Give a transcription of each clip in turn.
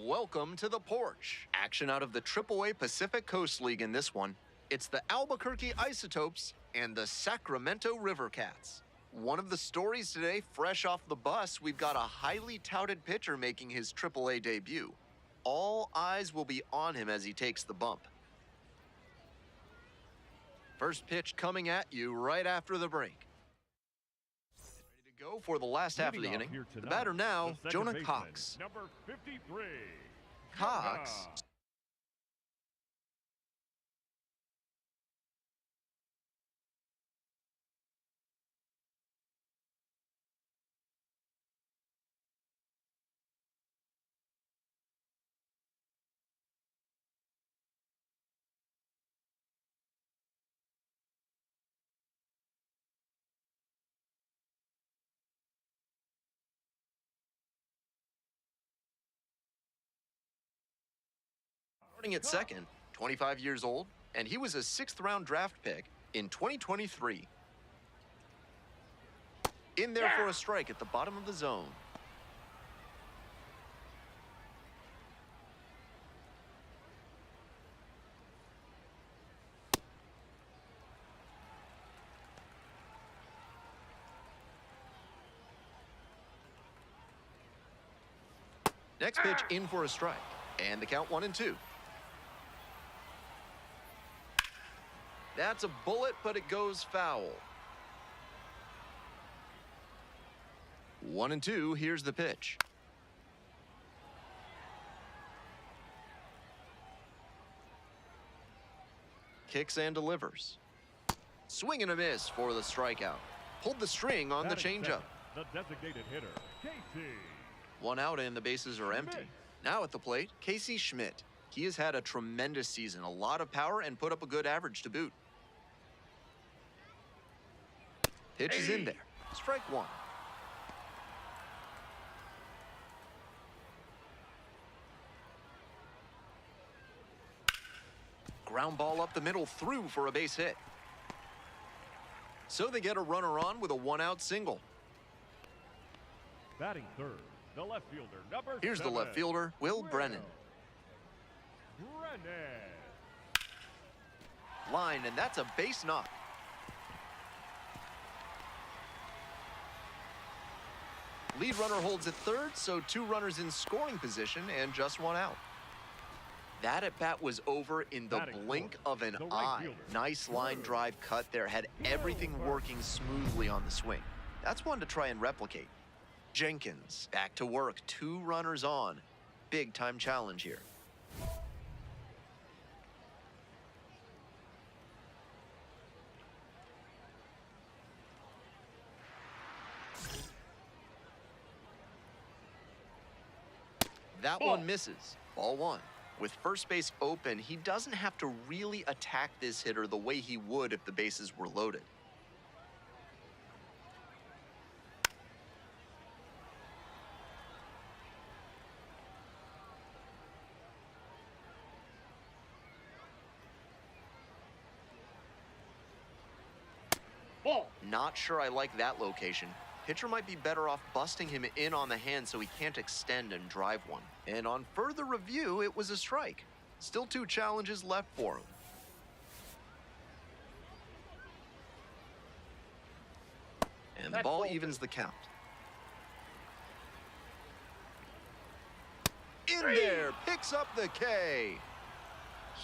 Welcome to the porch. Action out of the AAA Pacific Coast League in this one. It's the Albuquerque Isotopes and the Sacramento River Cats. One of the stories today, fresh off the bus, we've got a highly touted pitcher making his AAA debut. All eyes will be on him as he takes the bump. First pitch coming at you right after the break. Ready to go for the last half of the inning. The batter now, Jonah Cox. Number 53. Cox. Starting at second, 25 years old, and he was a 6th-round draft pick in 2023. In there for a strike at the bottom of the zone. Next pitch in for a strike, and the count 1-2. That's a bullet, but it goes foul. 1-2, here's the pitch. Kicks and delivers. Swing and a miss for the strikeout. Pulled the string on the changeup. The designated hitter, Casey. One out and the bases are empty. Now at the plate, Casey Schmidt. He has had a tremendous season, a lot of power, and put up a good average to boot. Pitch is in there. Strike one. Ground ball up the middle, through for a base hit. So they get a runner on with a one-out single. Batting third, the left fielder, number 7. Here's the left fielder, Will Brennan. Line, and that's a base knock. Lead runner holds at third, so 2 runners in scoring position and just 1 out. That at bat was over in the blink of an eye. Nice line drive cut there, had everything working smoothly on the swing. That's one to try and replicate. Jenkins back to work, 2 runners on. Big time challenge here. That one misses. Ball 1. With first base open, he doesn't have to really attack this hitter the way he would if the bases were loaded. Ball. Not sure I like that location. Pitcher might be better off busting him in on the hand so he can't extend and drive one. And on further review, it was a strike. Still 2 challenges left for him. And the ball evens the count. In there, picks up the K.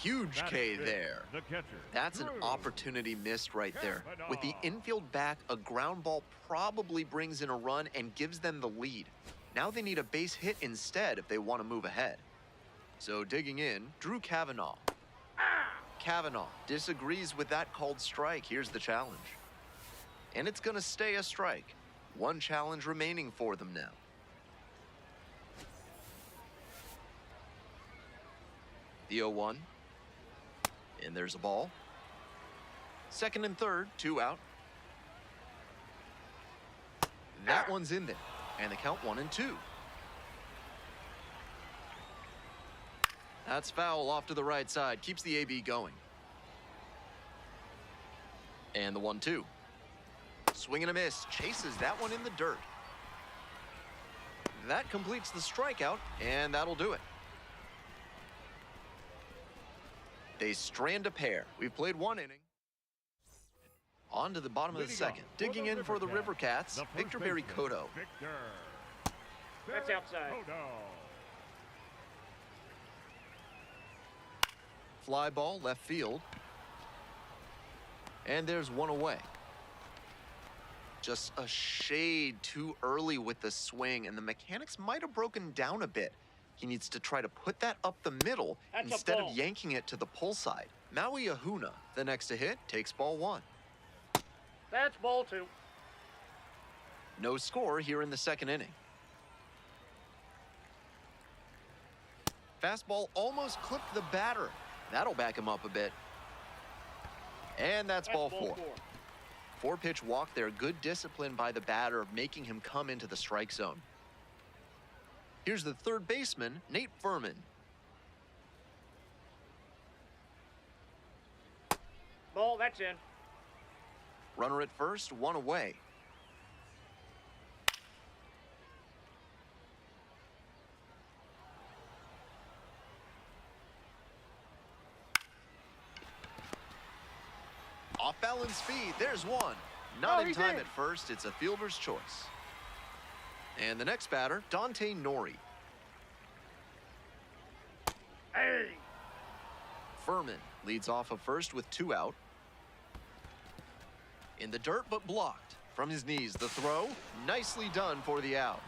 Huge K there. The catcher. That's an opportunity missed right there. With the infield back, a ground ball probably brings in a run and gives them the lead. Now they need a base hit instead if they want to move ahead. So digging in, Drew Kavanaugh. Kavanaugh disagrees with that called strike. Here's the challenge. And it's going to stay a strike. 1 challenge remaining for them now. The 0-1. And there's a ball. Second and third, 2 out. That one's in there. And the count 1-2. That's foul off to the right side. Keeps the AB going. And the 1-2. Swing and a miss. Chases that one in the dirt. That completes the strikeout, and that'll do it. They strand a pair. We've played one inning. On to the bottom of the second. Digging in for the River Cats, Victor Barry Cotto. That's outside. Fly ball left field. And there's one away. Just a shade too early with the swing, and the mechanics might have broken down a bit. He needs to try to put that up the middle instead of yanking it to the pull side. Maui Ahuna, the next to hit, takes ball one. That's ball two. No score here in the second inning. Fastball almost clipped the batter. That'll back him up a bit. And that's ball four. 4-pitch walk there. Good discipline by the batter, making him come into the strike zone. Here's the third baseman, Nate Furman. Ball, that's in. Runner at first, one away. Off balance speed, there's one. Not in time at first, it's a fielder's choice. And the next batter, Dante Nori. Hey! Furman leads off of first with 2 out. In the dirt, but blocked. From his knees, the throw, nicely done for the out.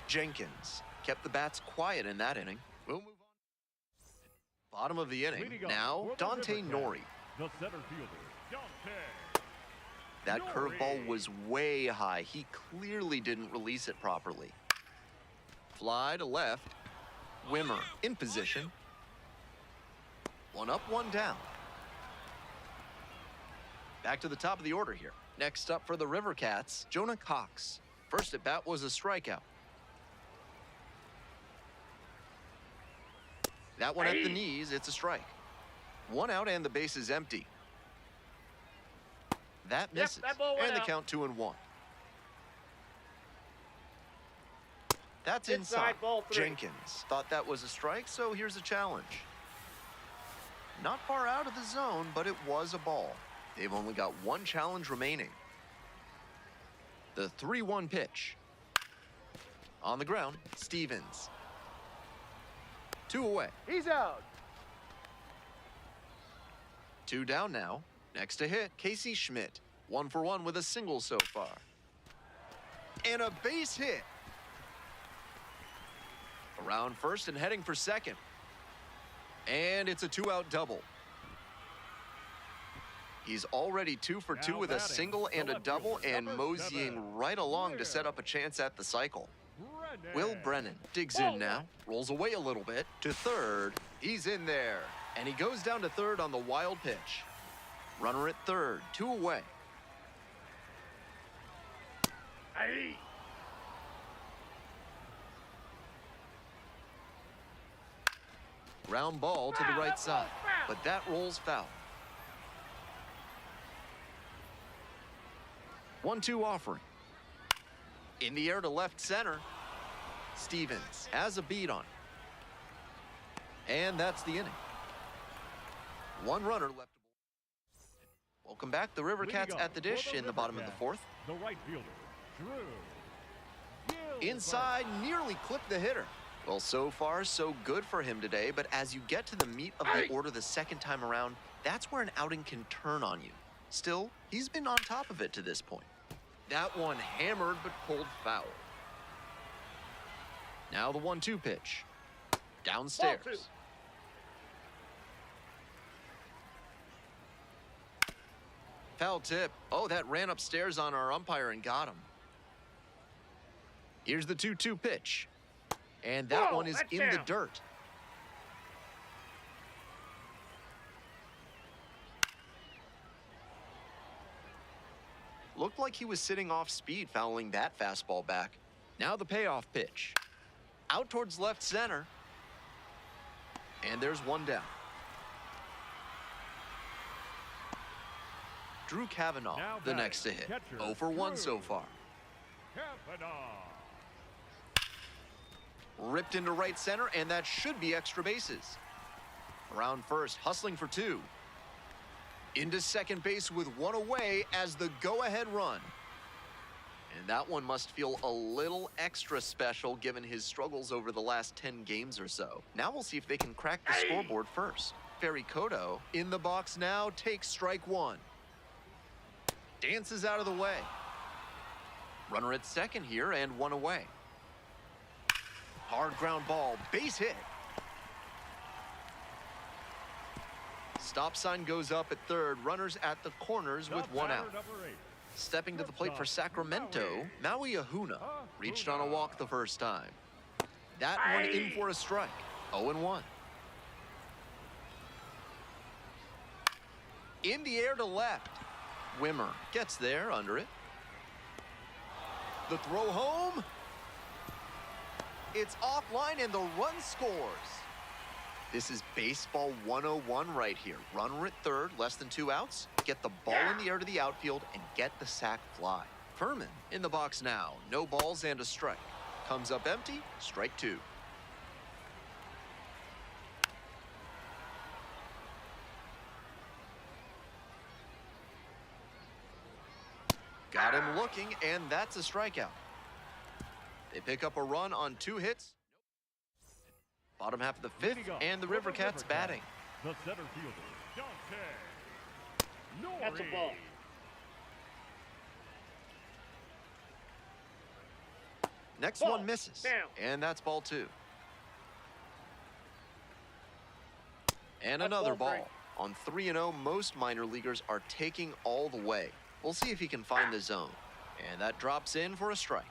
Jenkins kept the bats quiet in that inning. We'll move on. Bottom of the inning, now Dante Nori. The center fielder, Dante. That curveball was way high. He clearly didn't release it properly. Fly to left. Wimmer in position. 1 up, 1 down. Back to the top of the order here. Next up for the River Cats, Jonah Cox. First at bat was a strikeout. That one at the knees, it's a strike. 1 out and the base is empty. That misses, that ball went and the out. count 2-1. That's Inside, ball 3. Jenkins thought that was a strike, so here's a challenge. Not far out of the zone, but it was a ball. They've only got 1 challenge remaining. The 3-1 pitch. On the ground, Stevens. 2 away. He's out. 2 down now. Next to hit, Casey Schmidt. 1 for 1 with a single so far. And a base hit. Around first and heading for second. And it's a 2-out double. He's already 2 for 2 with a single and a double, and moseying right along to set up a chance at the cycle. Will Brennan digs in now, rolls away a little bit to third. He's in there, and he goes down to third on the wild pitch. Runner at third, 2 away. Hey! Ground ball to the right side, but that rolls foul. 1-2 offering. In the air to left center. Stevens has a beat on it. And that's the inning. 1 runner left. Welcome back. The River Cats at the dish in the bottom of the 4th. The right fielder, Drew. Inside, nearly clipped the hitter. Well, so far, so good for him today, but as you get to the meat of the order the second time around, that's where an outing can turn on you. Still, he's been on top of it to this point. That one hammered but pulled foul. Now the 1-2 pitch. Downstairs. Foul tip. Oh, that ran upstairs on our umpire and got him. Here's the 2-2 pitch. And that one is in the dirt. Looked like he was sitting off speed, fouling that fastball back. Now the payoff pitch. Out towards left center. And there's 1 down. Drew Kavanaugh, the next to hit. 0 for 1 so far. Ripped into right center, and that should be extra bases. Around first, hustling for two. Into second base with one away as the go-ahead run. And that one must feel a little extra special given his struggles over the last 10 games or so. Now we'll see if they can crack the scoreboard first. Ferry Koto in the box now takes strike one. Dances out of the way. Runner at second here and one away. Hard ground ball, base hit. Stop sign goes up at third. Runners at the corners with one out. Stepping to the plate for Sacramento, Maui Ahuna reached on a walk the first time. That one in for a strike. 0-1. In the air to left. Wimmer gets there under it. The throw home. It's offline and the run scores. This is baseball 101 right here. Runner at third, less than 2 outs. Get the ball in the air to the outfield and get the sac fly. Furman in the box now. No balls and a strike. Comes up empty, strike two. Got him looking, and that's a strikeout. They pick up a run on 2 hits. Bottom half of the fifth, and the River Cats batting. The center fielder, Dante. That's a ball. Next Ball. one misses, Down. and that's ball 2. And That's another ball ball. On 3-0, most minor leaguers are taking all the way. We'll see if he can find the zone. And that drops in for a strike.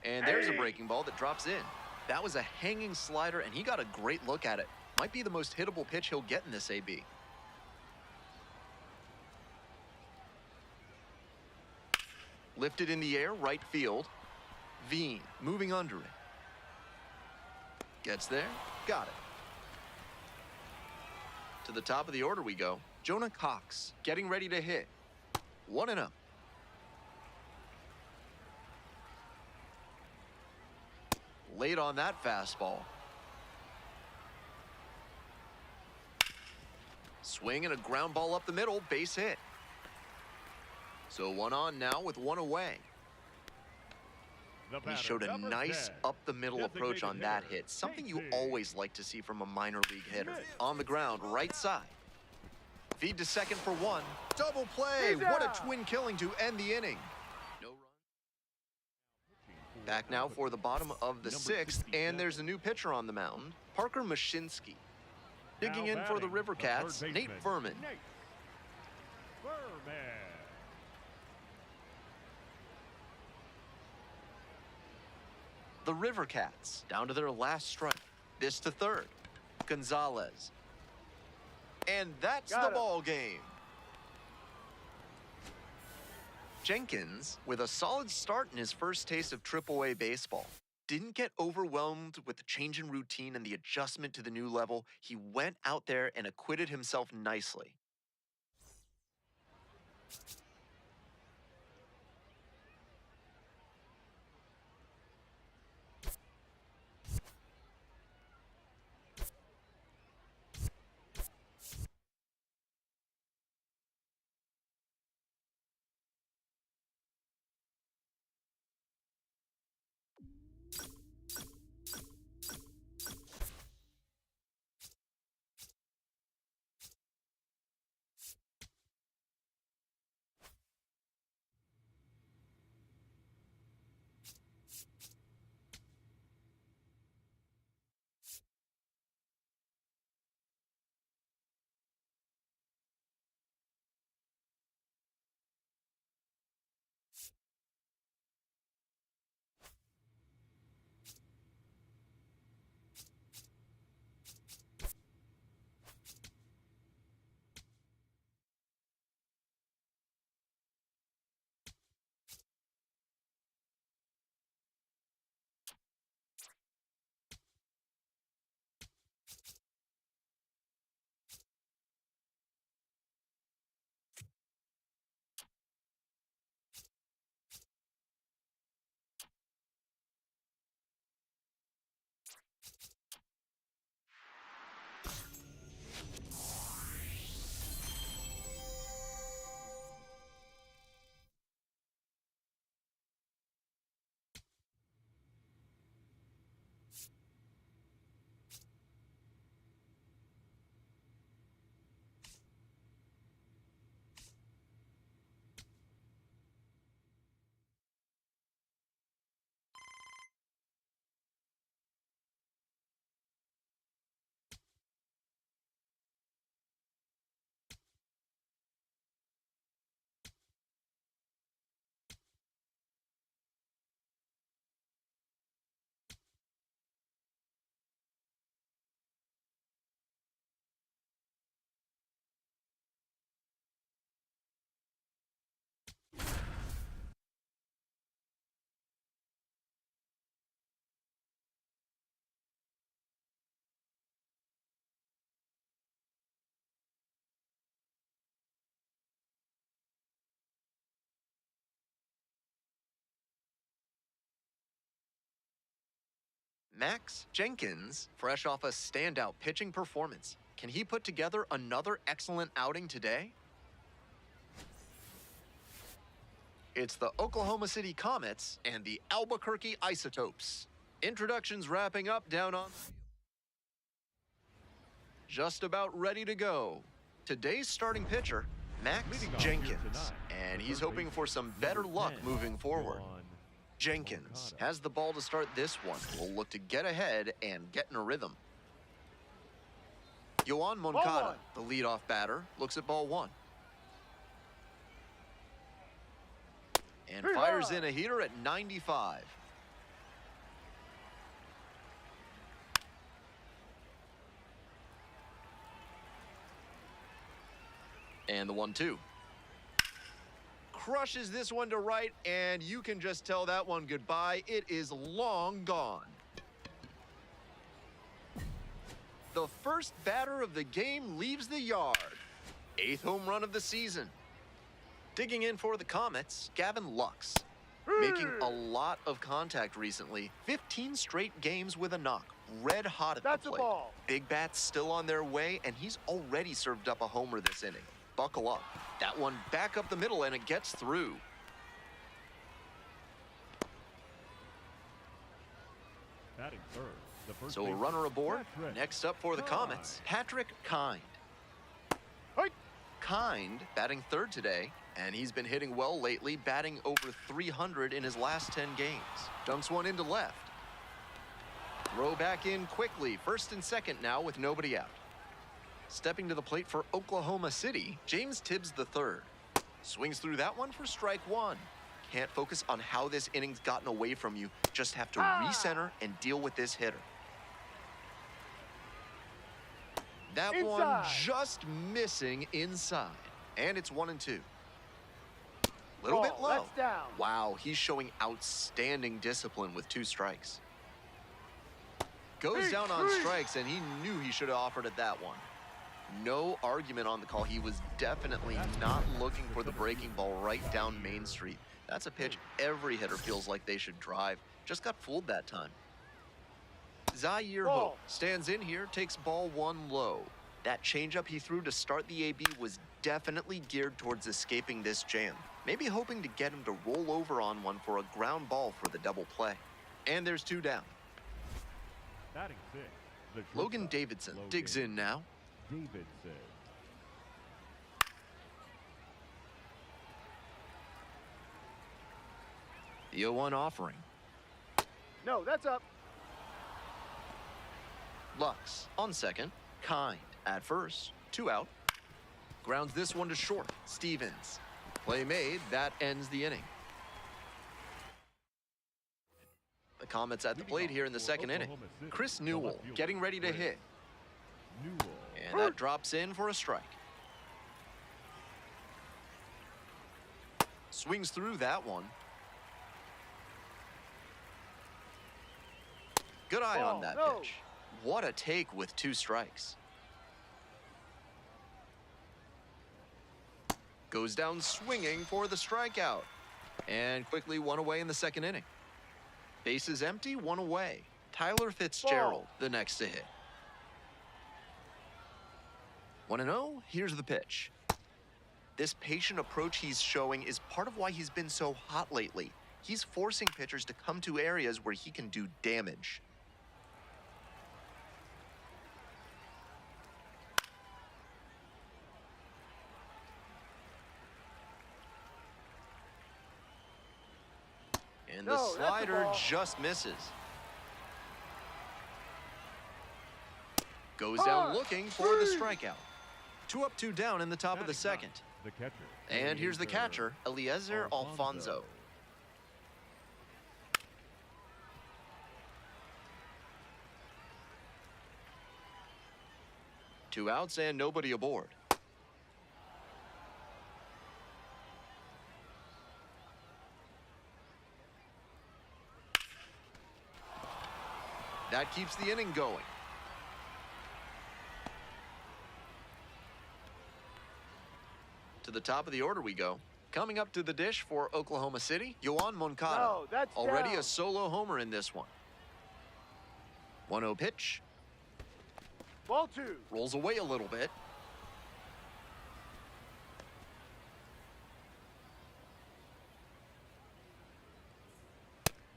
And there's a breaking ball that drops in. That was a hanging slider, and he got a great look at it. Might be the most hittable pitch he'll get in this AB. Lifted in the air, right field. Veen moving under it. Gets there, got it. To the top of the order we go. Jonah Cox getting ready to hit. 1-0. Late on that fastball. Swing and a ground ball up the middle, base hit. So 1 on now with 1 away. The He batter, showed a number nice 10. up-the-middle approach on that Designated hit. Something you JT. always like to see from a minor league hitter. On the ground, right side. Feed to second for 1. Double play. What a twin killing to end the inning. No run. Back now for the bottom of the 6th, and there's a new pitcher on the mound, Parker Mashinsky. Digging Now in for the batting, River the Cats, third Nate baseman, Furman. Nate Furman. The River Cats down to their last strike. This to third. Gonzalez. And that's Got the him. ball game. Jenkins, with a solid start in his first taste of AAA baseball, didn't get overwhelmed with the change in routine and the adjustment to the new level. He went out there and acquitted himself nicely. Max Jenkins, fresh off a standout pitching performance. Can he put together another excellent outing today? It's the Oklahoma City Comets and the Albuquerque Isotopes. Introductions wrapping up down on the field. Just about ready to go. Today's starting pitcher, Max Leading off here Jenkins, tonight, and he's first hoping base, for some better number luck 10, moving forward. Juan Jenkins Moncada. has the ball to start this one. Will look to get ahead and get in a rhythm. Yoan Moncada, the leadoff batter, looks at ball one. And fires in a heater at 95. And the 1-2. Crushes this one to right, and you can just tell that one goodbye. It is long gone. The first batter of the game leaves the yard. 8th home run of the season. Digging in for the Comets, Gavin Lux. Making a lot of contact recently. 15 straight games with a knock. Red hot at That's the a plate. ball. Big bats still on their way, and he's already served up a homer this inning. Buckle up. That one back up the middle, and it gets through. Batting third, the first So a baseman, runner aboard. Patrick Next up for the Comets, Patrick Kind. Hey. Kind batting third today, and he's been hitting well lately, batting over 300 in his last 10 games. Dunks one into left. Throw back in quickly, first and second now with nobody out. Stepping to the plate for Oklahoma City, James Tibbs III. Swings through that one for strike one. Can't focus on how this inning's gotten away from you. Just have to recenter and deal with this hitter. That one Inside. just missing inside. And it's 1-2. Little bit Ball, low. that's down. Wow, he's showing outstanding discipline with 2 strikes. Goes Big down on three. strikes, and he knew he should have offered at that one. No argument on the call. He was definitely not looking for the breaking ball right down Main Street. That's a pitch every hitter feels like they should drive. Just got fooled that time. Zaire Hope Ball. stands in here, takes ball one low. That changeup he threw to start the AB was definitely geared towards escaping this jam. Maybe hoping to get him to roll over on one for a ground ball for the double play. And there's 2 down. batting sixth, the Logan shortstop, Davidson Logan digs in now. Davidson. The 0-1 offering. No, that's up. Lux on second. Kind at first. 2 out. Grounds this one to short. Stevens. Play made. That ends the inning. The Comets at the plate here in the second inning. Chris Newell getting ready to hit. Newell. And that drops in for a strike. Swings through that one. Good eye on Ball, that no. pitch. What a take with 2 strikes. Goes down swinging for the strikeout. And quickly 1 away in the second inning. Bases empty, 1 away. Tyler Fitzgerald, the next to hit. 1-0, here's the pitch. This patient approach he's showing is part of why he's been so hot lately. He's forcing pitchers to come to areas where he can do damage. And the No, that's a slider ball. just misses. Goes down looking for the strikeout. 2 up, 2 down in the top of the Batting second. ninth, the catcher. And here's the catcher, Eliezer Alfonso. 2 outs and nobody aboard. That keeps the inning going. To the top of the order we go. Coming up to the dish for Oklahoma City, Yoan Moncada. No, that's Already down. a solo homer in this one. 1-0 pitch. Ball 2. Rolls away a little bit.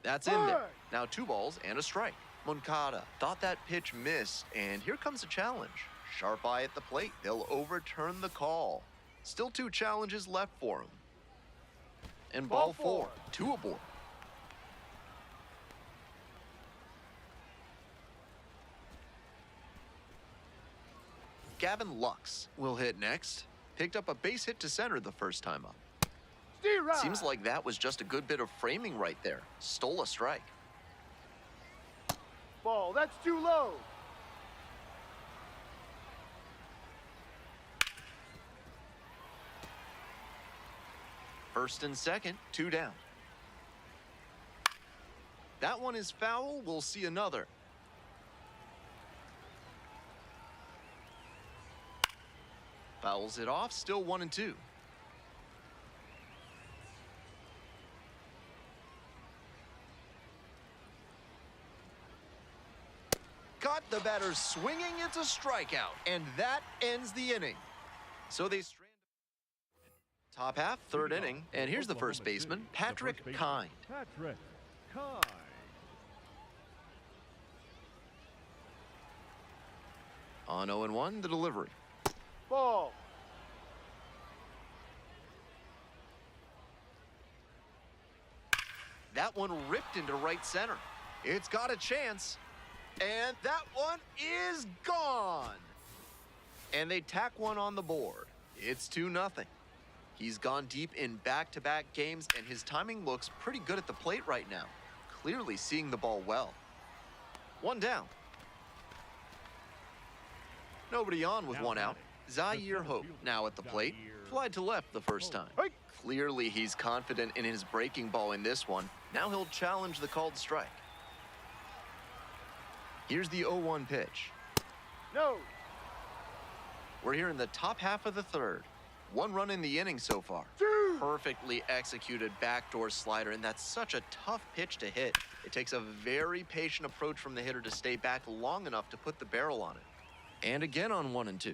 That's in there. Now 2 balls and a strike. Moncada thought that pitch missed, and here comes a challenge. Sharp eye at the plate. They'll overturn the call. Still 2 challenges left for him. And ball 4. 2 aboard. Gavin Lux will hit next. Picked up a base hit to center the first time up. Steer right. Seems like that was just a good bit of framing right there. Stole a strike. Ball, that's too low. First and second, 2 down. That one is foul. We'll see another. Fouls it off, still 1-2. Got the batter swinging, it's a strikeout, and that ends the inning. So they strand. Top half, third inning, and here's the first baseman, Patrick Kind. Patrick Kind. On 0-1, the delivery. Ball. That one ripped into right center. It's got a chance. And that one is gone. And they tack one on the board. It's 2-0. He's gone deep in back-to-back games, and his timing looks pretty good at the plate right now. Clearly seeing the ball well. 1 down. Nobody on with Now 1 out. batting, Zaire the Hope center now at the fielder, plate. Zaire Flied to left the first time. Hey. Clearly he's confident in his breaking ball in this one. Now he'll challenge the called strike. Here's the 0-1 pitch. No. We're here in the top half of the third. 1 run in the inning so far. 2. Perfectly executed backdoor slider, and that's such a tough pitch to hit. It takes a very patient approach from the hitter to stay back long enough to put the barrel on it. And again on 1 and 2.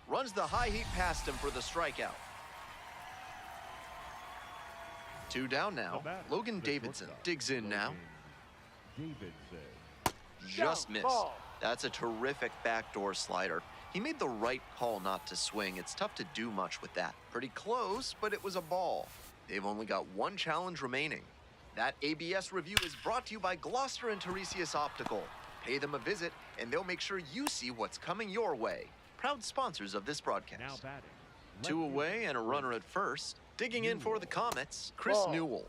Runs the high heat past him for the strikeout. 2 down now. The batter, Logan the Davidson shortstop, digs in now. Logan Davidson. Just Down, missed. ball. That's a terrific backdoor slider. He made the right call not to swing. It's tough to do much with that. Pretty close, but it was a ball. They've only got 1 challenge remaining. That ABS review is brought to you by Gloucester and Tiresias Optical. Pay them a visit, and they'll make sure you see what's coming your way. Proud sponsors of this broadcast. Now batting. 2 left away fielder, and a runner at first. Digging in for the Comets, Chris Ball. Newell.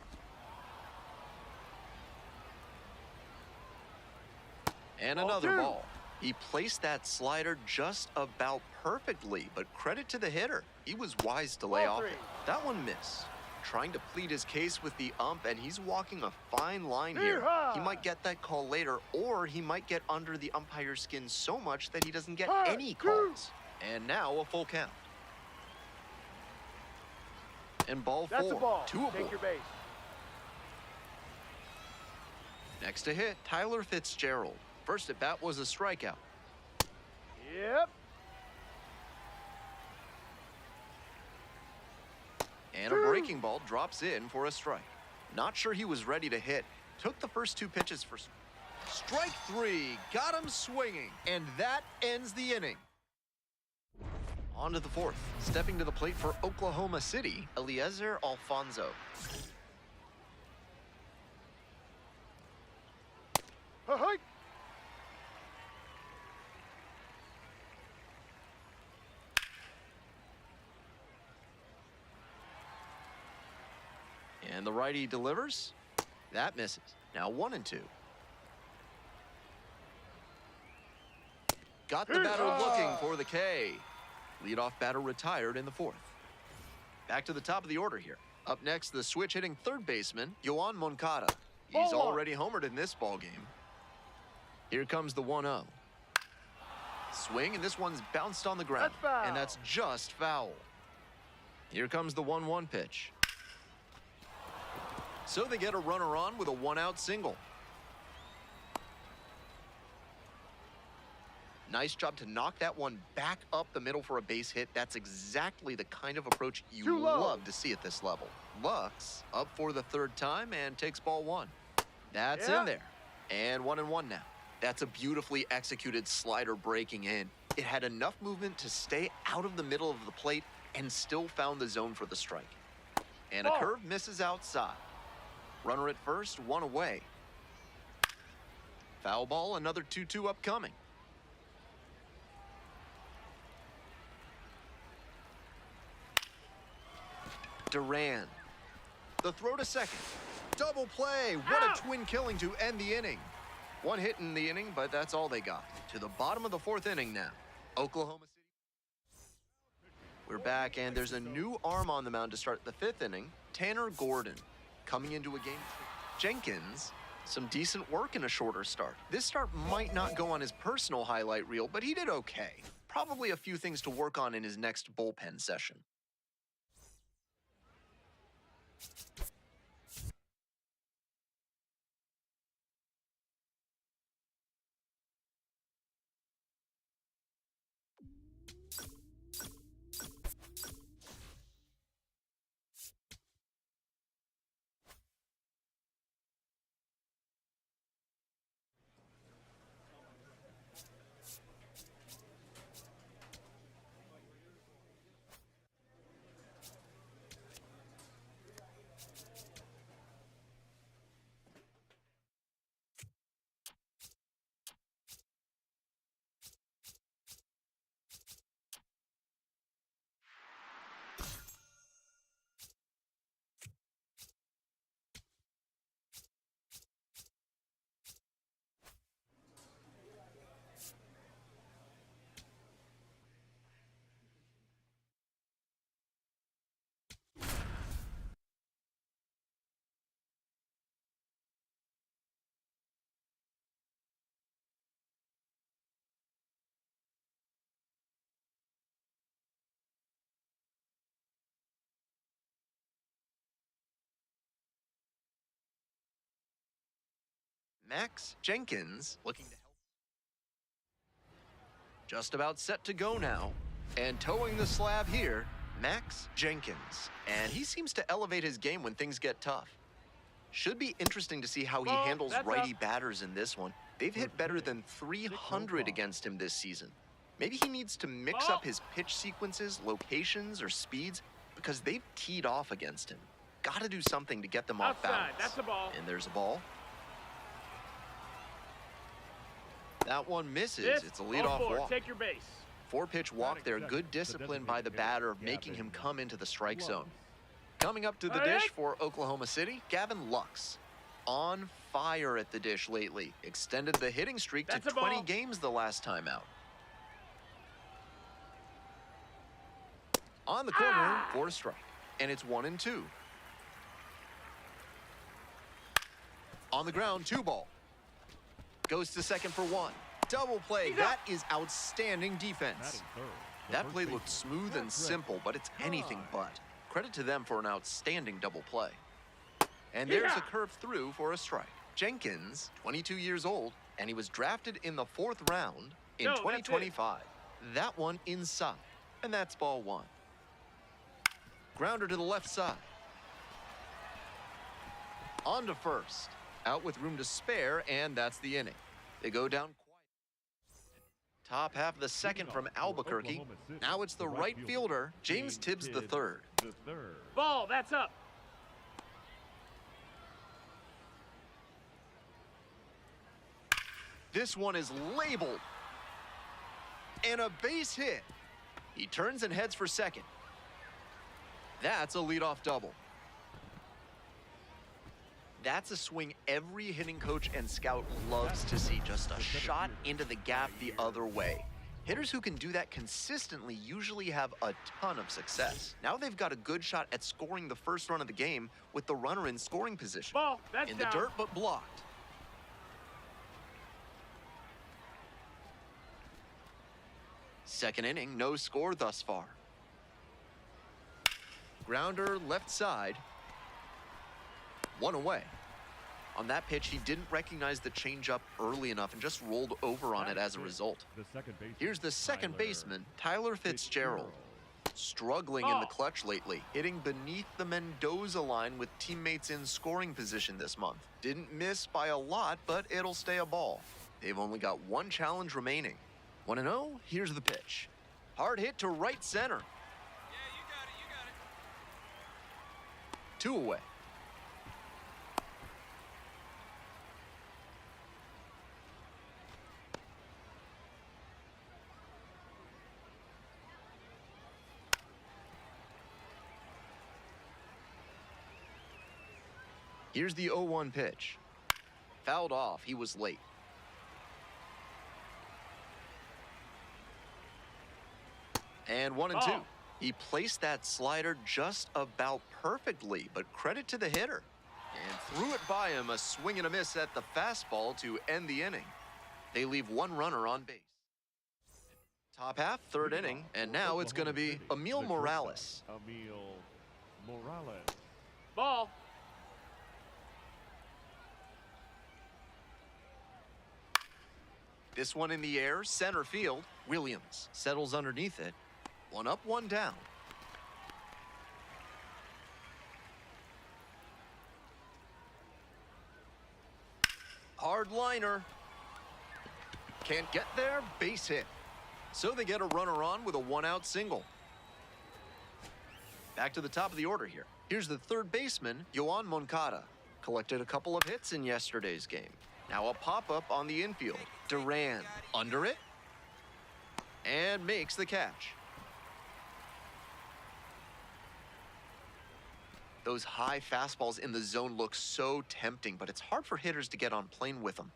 And Ball another 2. ball. He placed that slider just about perfectly, but credit to the hitter. He was wise to lay Ball off 3. it. That one missed. Trying to plead his case with the ump, and he's walking a fine line here. Yeehaw! He might get that call later, or he might get under the umpire's skin so much that he doesn't get Hey, any calls. And now a full count. And ball 4. That's a ball. 2 aboard. Take your base. Next to hit, Tyler Fitzgerald. First at bat was a strikeout. Yep. And a breaking ball drops in for a strike. Not sure he was ready to hit. Took the first 2 pitches for strike 3. Got him swinging. And that ends the inning. On to the 4th. Stepping to the plate for Oklahoma City, Eliezer Alfonso. Hey. And the righty delivers. That misses. Now 1 and 2. Got the batter looking for the K. Leadoff batter retired in the 4th. Back to the top of the order here. Up next, the switch-hitting third baseman, Yoan Moncada. He's Ball 1. already homered in this ballgame. Here comes the 1-0. Swing, and this one's bounced on the ground. That's foul. And that's just foul. Here comes the 1-1 pitch. So they get a runner on with a 1-out single. Nice job to knock that one back up the middle for a base hit. That's exactly the kind of approach you Too low. love to see at this level. Lux up for the third time and takes ball one. That's Yeah. in there. And 1-1 now. That's a beautifully executed slider breaking in. It had enough movement to stay out of the middle of the plate and still found the zone for the strike. And a Ball. curve misses outside. Runner at first, one away. Foul ball, another 2-2 upcoming. Duran. The throw to second. Double play. What Out. a twin killing to end the inning. One hit in the inning, but that's all they got. To the bottom of the fourth inning now. Oklahoma City. We're back, and there's a new arm on the mound to start the fifth inning. Tanner Gordon coming into a game. Jenkins, some decent work in a shorter start. This start might not go on his personal highlight reel, but he did okay. Probably a few things to work on in his next bullpen session. Max Jenkins looking to help. Just about set to go now. And towing the slab here, Max Jenkins. And he seems to elevate his game when things get tough. Should be interesting to see how he Ball, handles that's righty up. batters in this one. They've hit better than 300 against him this season. Maybe he needs to mix Ball. up his pitch sequences, locations, or speeds because they've teed off against him. Got to do something to get them off Outside, balance. that's a ball. And there's a ball. That one misses. This, It's a ball leadoff four, walk. take your base. Four-pitch walk there. accepted. Good The discipline by the designated batter of hitter, making him Gavin come into the strike zone. Lux. Coming up to the All dish right. for Oklahoma City, Gavin Lux. On fire at the dish lately. Extended the hitting streak That's to a ball. 20 games the last time out. On the corner for a strike. And it's 1-2. On the ground, 2 ball. Goes to second for 1. Double play. He's That is outstanding defense. Batting third, the That first play baseman, looked smooth Brett and simple, but it's anything but. Credit to them for an outstanding double play. And there's a Yeah. curve through for a strike. Jenkins, 22 years old, and he was drafted in the 4th round in No, that's it. 2025. That one inside, and that's ball 1. Grounder to the left side. On to first. Out with room to spare, and that's the inning. They go down quiet. Top half of the second from Albuquerque. Oklahoma City, Now it's the right fielder, James Tibbs Tibbs III. the third. Ball, that's up. This one is labeled. And a base hit. He turns and heads for second. That's a leadoff double. That's a swing every hitting coach and scout loves to see. Just a shot into the gap the other way. Hitters who can do that consistently usually have a ton of success. Now they've got a good shot at scoring the first run of the game with the runner in scoring position. Ball, that's In the down. dirt, but blocked. Second inning, no score thus far. Grounder left side. One away. On that pitch, he didn't recognize the changeup early enough and just rolled over on it as a result. The second baseman. Here's the second baseman, Tyler Fitzgerald. Struggling in the clutch lately, hitting beneath the Mendoza line with teammates in scoring position this month. Didn't miss by a lot, but it'll stay a ball. They've only got one challenge remaining. 1-0, here's the pitch. Hard hit to right center. Yeah, you got it. 2 away. Here's the 0-1 pitch. Fouled off, he was late. And 1-2. Ball. He placed that slider just about perfectly, but credit to the hitter. And threw it by him, a swing and a miss at the fastball to end the inning. They leave one runner on base. Top half, third inning, and now it's going to be Emil Morales. Emil Morales. Ball. This one in the air, center field. Williams settles underneath it. 1 up, 1 down. Hard liner. Can't get there, base hit. So they get a runner on with a 1-out single. Back to the top of the order here. Here's the third baseman, Yoan Moncada. Collected a couple of hits in yesterday's game. Now a pop-up on the infield. Duran under it and makes the catch. Those high fastballs in the zone look so tempting, but it's hard for hitters to get on plane with them.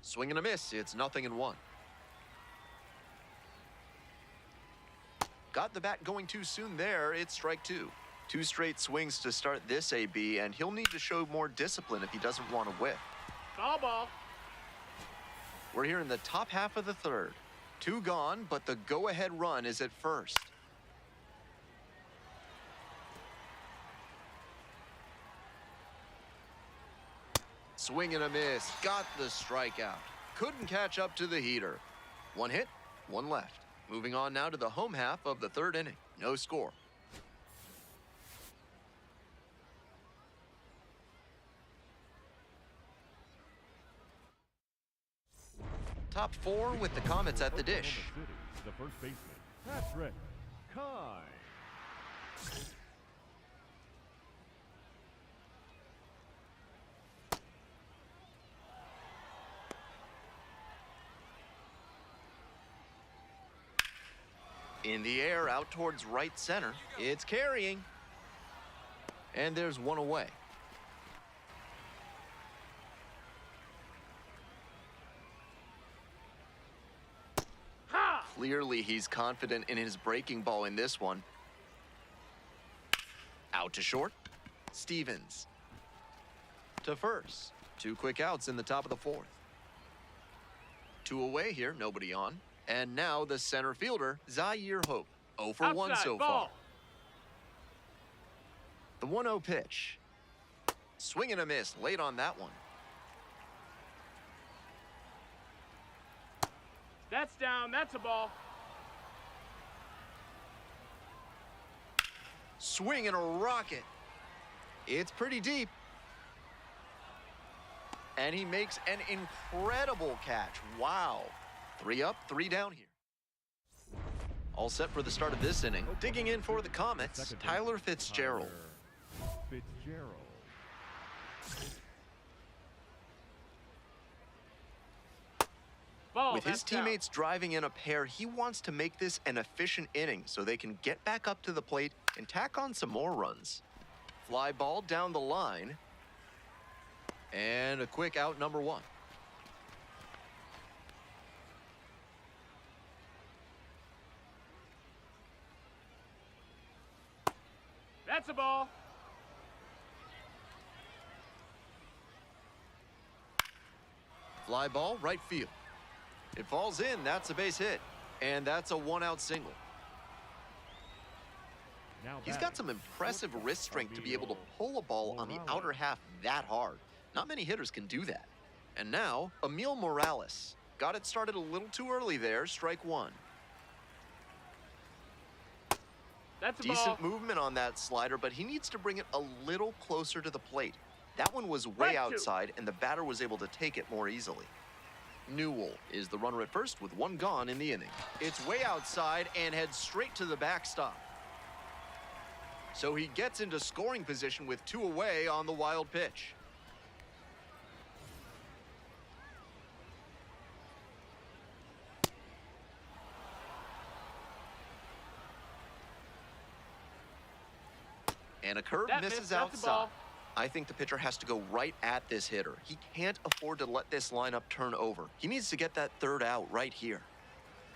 Swing and a miss, it's 0-1. Got the bat going too soon there, it's strike 2. 2 straight swings to start this AB, and he'll need to show more discipline if he doesn't want to whiff. Ball. We're here in the top half of the third. 2 gone, but the go-ahead run is at first. Swing and a miss, got the strikeout. Couldn't catch up to the heater. 1 hit, 1 left. Moving on now to the home half of the third inning. No score. Top 4 with the Comets at the dish. Oklahoma City, the first baseman, Patrick Kine. In the air, out towards right center. It's carrying. And there's 1 away. Ha! Clearly, he's confident in his breaking ball in this one. Out to short. Stevens. To first. 2 quick outs in the top of the 4th. 2 away here, nobody on. And now the center fielder, Zaire Hope. 0 for 1 Outside, so ball. far. The 1-0 pitch. Swing and a miss late on that one. That's down. That's a ball. Swing and a rocket. It's pretty deep. And he makes an incredible catch. Wow. 3 up, 3 down here. All set for the start of this inning. Digging in for the Comets, Second Tyler baseman, Fitzgerald. Tyler Fitzgerald. Ball. With his that's down. teammates driving in a pair, he wants to make this an efficient inning so they can get back up to the plate and tack on some more runs. Fly ball down the line. And a quick out, number 1. That's a ball. Fly ball, right field. It falls in, that's a base hit. And that's a 1-out single. Now He's batting, got some impressive shortstop wrist strength to be able to Emil pull a ball on the Morales. outer half that hard. Not many hitters can do that. And now, Emil Morales. Got it started a little too early there, strike one. That's a ball. Decent movement on that slider, but he needs to bring it a little closer to the plate. That one was way Strike two. outside, and the batter was able to take it more easily. Newell is the runner at first with one gone in the inning. It's way outside and heads straight to the backstop. So he gets into scoring position with two away on the wild pitch. And a curve That misses missed. That's a outside. ball. I think the pitcher has to go right at this hitter. He can't afford to let this lineup turn over. He needs to get that third out right here.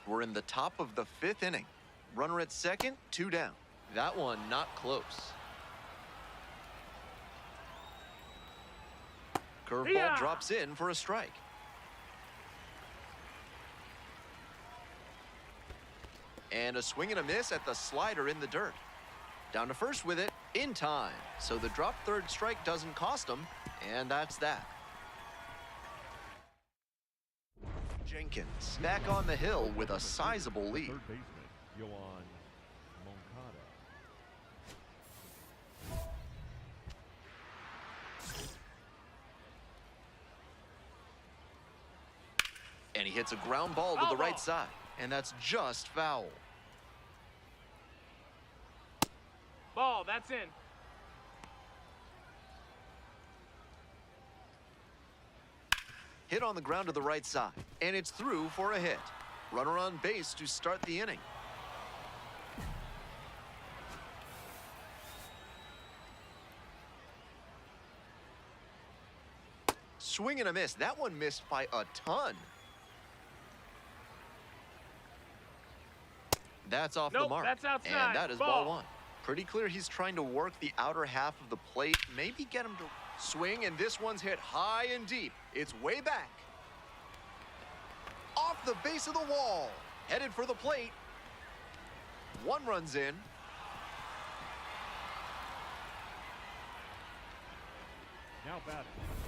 We're in the top of the fifth inning. Runner at second, two down. That one not close. Curveball Yeah. drops in for a strike. And a swing and a miss at the slider in the dirt. Down to first with it in time. So the drop third strike doesn't cost him, and that's that. Jenkins back on the hill with a sizable lead. Third baseman, Yohan Moncada. And he hits a ground ball to Foul the right ball. side, and that's just foul. Ball, that's in. Hit on the ground to the right side, and it's through for a hit. Runner on base to start the inning. Swing and a miss. That one missed by a ton. That's off the Nope, mark. that's outside. And that is ball Ball. one. Pretty clear he's trying to work the outer half of the plate. Maybe get him to swing, and this one's hit high and deep. It's way back. Off the base of the wall. Headed for the plate. One runs in. Now batting,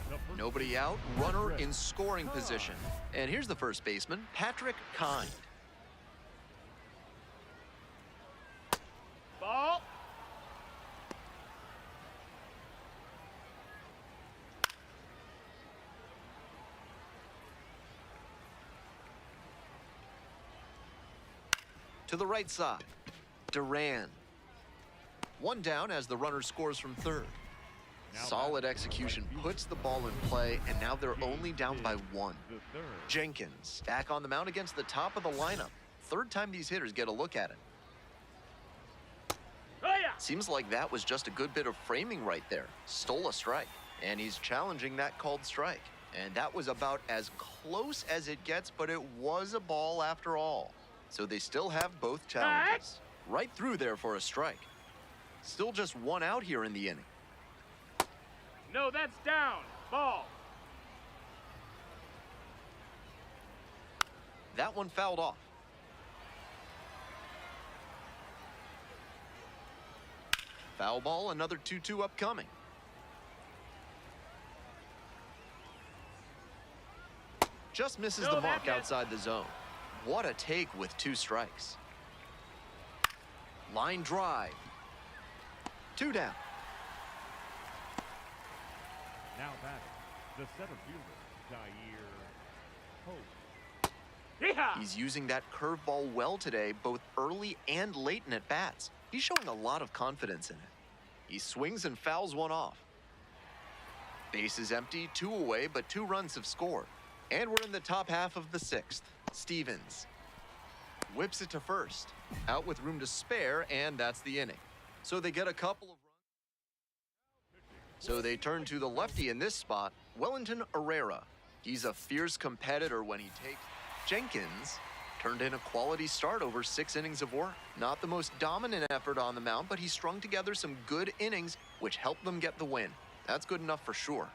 the first Nobody out. Runner in scoring position. And here's the first baseman, Patrick Kind. Ball. To the right side, Duran. One down as the runner scores from third. Solid execution puts the ball in play, and now they're only down by one. the third. Jenkins back on the mound against the top of the lineup. Third time these hitters get a look at it. Oh, yeah. Seems like that was just a good bit of framing right there. Stole a strike, and he's challenging that called strike. And that was about as close as it gets, but it was a ball after all. So they still have both challenges. Right through there for a strike. Still just one out here in the inning. No, that's down. Ball. That one fouled off. Foul ball, another 2-2 upcoming. Just misses No, the that mark missed. outside the zone. What a take with two strikes. Line drive. Two down. Now batting, the center fielder, Jair Hope. Yeehaw. He's using that curveball well today, both early and late in at-bats. He's showing a lot of confidence in it. He swings and fouls one off. Base is empty, two away, but 2 runs have scored. And we're in the top half of the 6th. Stevens whips it to first. Out with room to spare, and that's the inning. So they get a couple of runs. So they turn to the lefty in this spot, Wellington Herrera. He's a fierce competitor when he takes. Jenkins turned in a quality start over 6 innings of work. Not the most dominant effort on the mound, but he strung together some good innings, which helped them get the win. That's good enough for sure.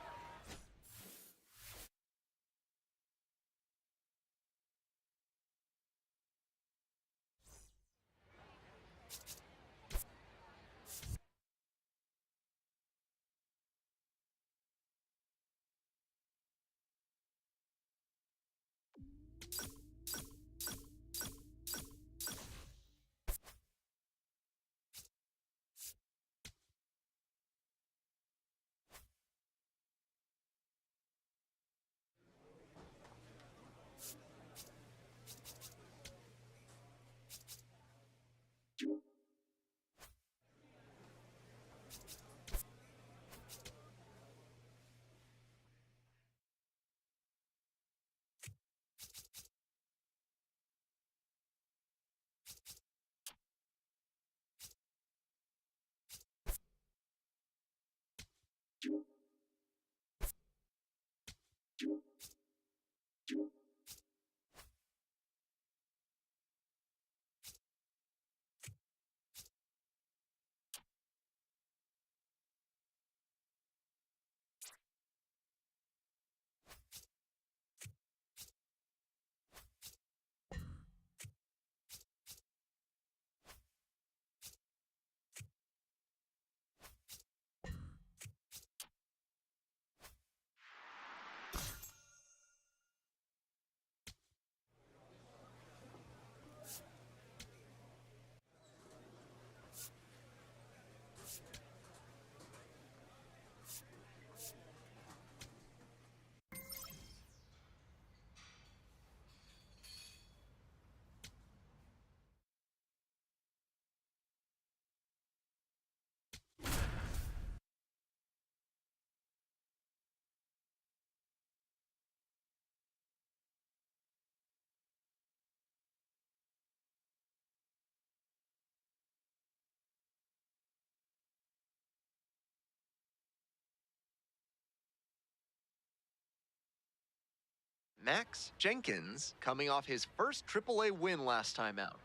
Max Jenkins coming off his first AAA win last time out.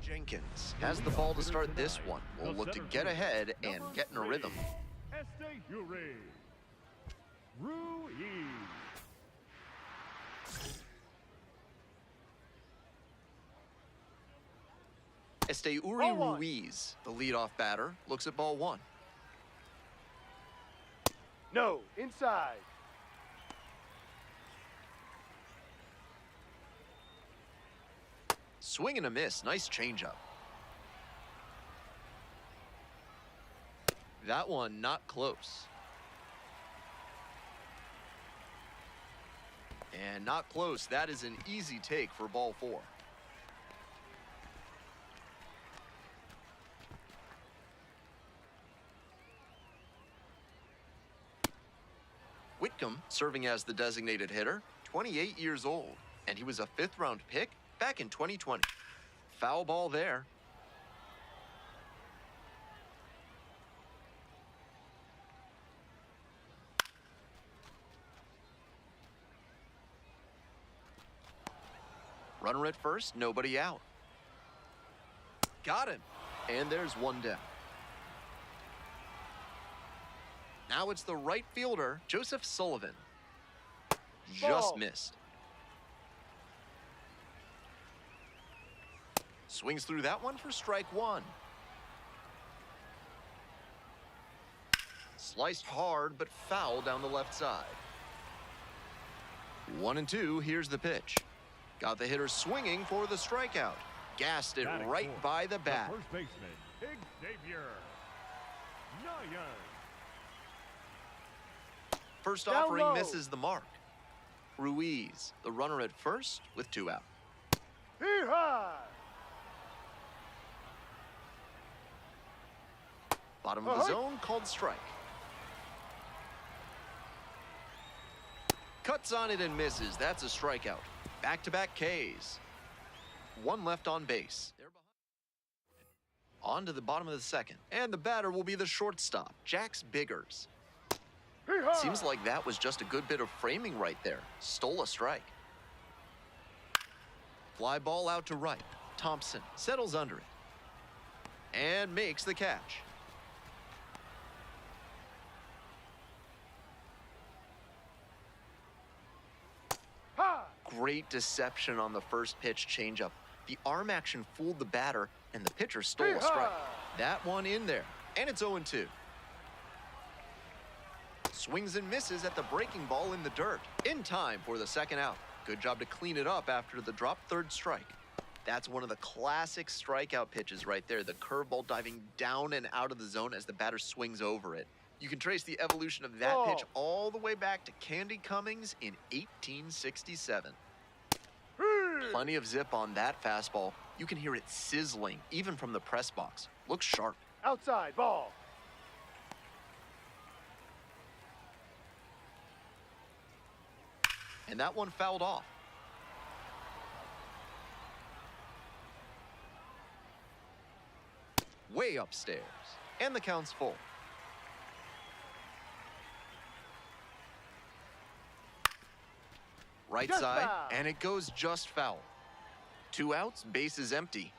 Jenkins has the ball to start this one. We'll look to get ahead and get in a rhythm. Esteury Ruiz. Esteury Ball one. Ruiz, the leadoff batter, looks at ball one. No, inside. Swing and a miss. Nice changeup. That one not close. And not close. That is an easy take for ball four. Whitcomb serving as the designated hitter, 28 years old, and he was a fifth-round pick back in 2020. Foul ball there. Runner at first, nobody out. Got him. And there's one down. Now it's the right fielder, Joseph Sullivan. Just Ball. missed. Swings through that one for strike one. Sliced hard, but foul down the left side. 1-2, here's the pitch. Got the hitter swinging for the strikeout. Gassed it Batting right fourth, by the bat. First baseman, Xavier Nayan. First Down offering low. misses the mark. Ruiz, the runner at first with two out. Hee-haw! Bottom of the zone, called strike. Cuts on it and misses. That's a strikeout. Back-to-back Ks. One left on base. They're behind. On to the bottom of the second. And the batter will be the shortstop, Jax Biggers. Hee-haw! Seems like that was just a good bit of framing right there. Stole a strike. Fly ball out to right. Thompson settles under it. And makes the catch. Ha! Great deception on the first pitch changeup. The arm action fooled the batter, and the pitcher stole a Hee-haw! strike. That one in there, and it's 0-2. Swings and misses at the breaking ball in the dirt. In time for the second out. Good job to clean it up after the drop third strike. That's one of the classic strikeout pitches right there. The curveball diving down and out of the zone as the batter swings over it. You can trace the evolution of that pitch all the way back to Candy Cummings in 1867. Plenty of zip on that fastball. You can hear it sizzling even from the press box. Looks sharp. Outside, ball. And that one fouled off. Way upstairs. And the count's full. Right Just side, foul. and it goes just foul. 2 outs, base is empty.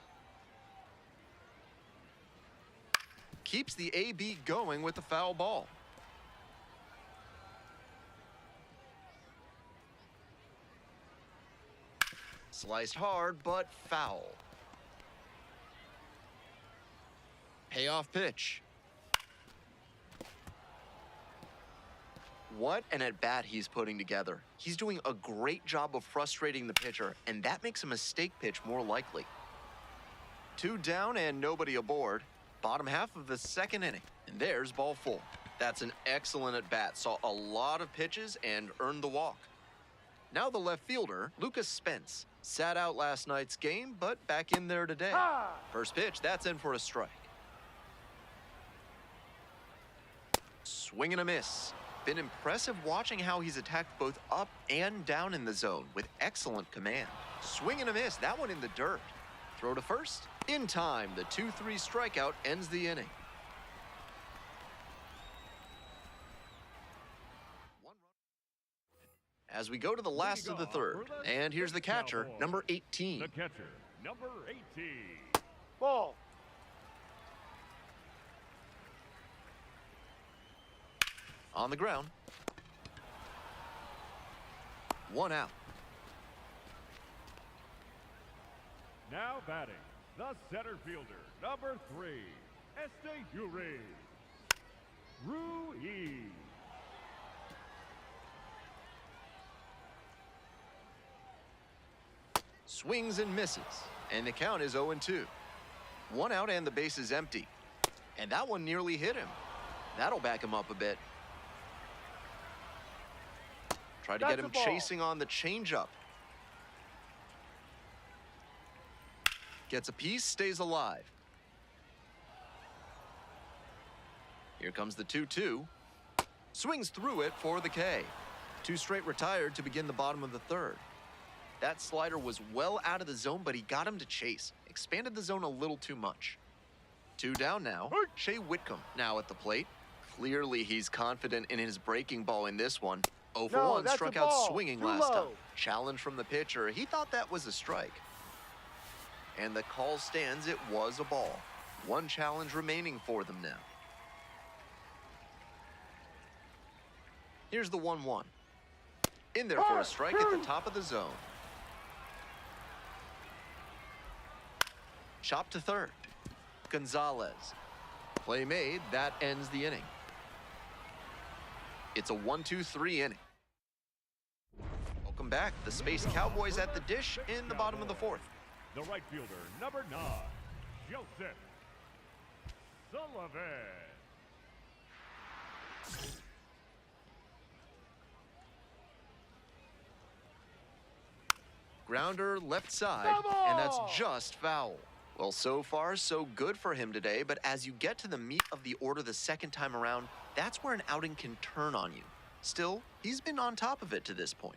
Keeps the AB going with the foul ball. Sliced hard, but foul. Payoff pitch. What an at-bat he's putting together. He's doing a great job of frustrating the pitcher, and that makes a mistake pitch more likely. 2 down and nobody aboard. Bottom half of the second inning, and there's ball 4. That's an excellent at-bat. Saw a lot of pitches and earned the walk. Now the left fielder, Lucas Spence. Sat out last night's game, but back in there today. High. First pitch, that's in for a strike. Swing and a miss. Been impressive watching how he's attacked both up and down in the zone with excellent command. Swing and a miss, that one in the dirt. Throw to first. In time, the 2-3 strikeout ends the inning. As we go to the last of the third, and here's the catcher, number 18. The catcher, number 18. Ball. On the ground. 1 out. Now batting, the center fielder, number 3, Esteury Ruiz. Swings and misses, and the count is 0-2. 1 out and the base is empty. And that one nearly hit him. That'll back him up a bit. Try to That's get him the ball. chasing on the changeup. Gets a piece, stays alive. Here comes the 2-2. Swings through it for the K. 2 straight retired to begin the bottom of the third. That slider was well out of the zone, but he got him to chase. Expanded the zone a little too much. 2 down now. Shea Whitcomb now at the plate. Clearly he's confident in his breaking ball in this one. 0 for No, 1, that's struck a out ball. swinging Too last low. time. Challenge from the pitcher. He thought that was a strike. And the call stands, it was a ball. 1 challenge remaining for them now. Here's the 1-1. In there for a strike at the top of the zone. Chop to third. Gonzalez. Play made, that ends the inning. It's a 1-2-3 inning. Welcome back. The Space Cowboys at the dish in the bottom of the 4th. The right fielder, number 9, Joseph Sullivan. Grounder left side, Double! and that's just foul. Well, so far, so good for him today, but as you get to the meat of the order the second time around, that's where an outing can turn on you. Still, he's been on top of it to this point.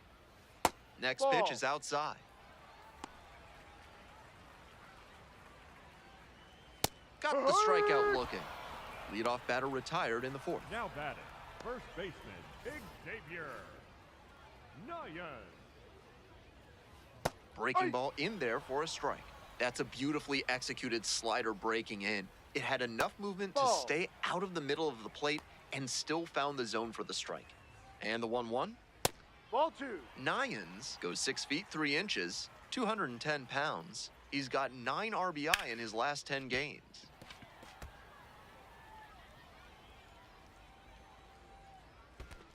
Next Ball. pitch is outside. Got the strikeout looking. Leadoff batter retired in the 4th. Now batting, first baseman, Xavier Nayan. Breaking ball in there for a strike. That's a beautifully executed slider breaking in. It had enough movement to Ball. stay out of the middle of the plate and still found the zone for the strike. And the 1-1. Ball 2. Nyans goes 6 feet 3 inches, 210 pounds. He's got 9 RBI in his last 10 games.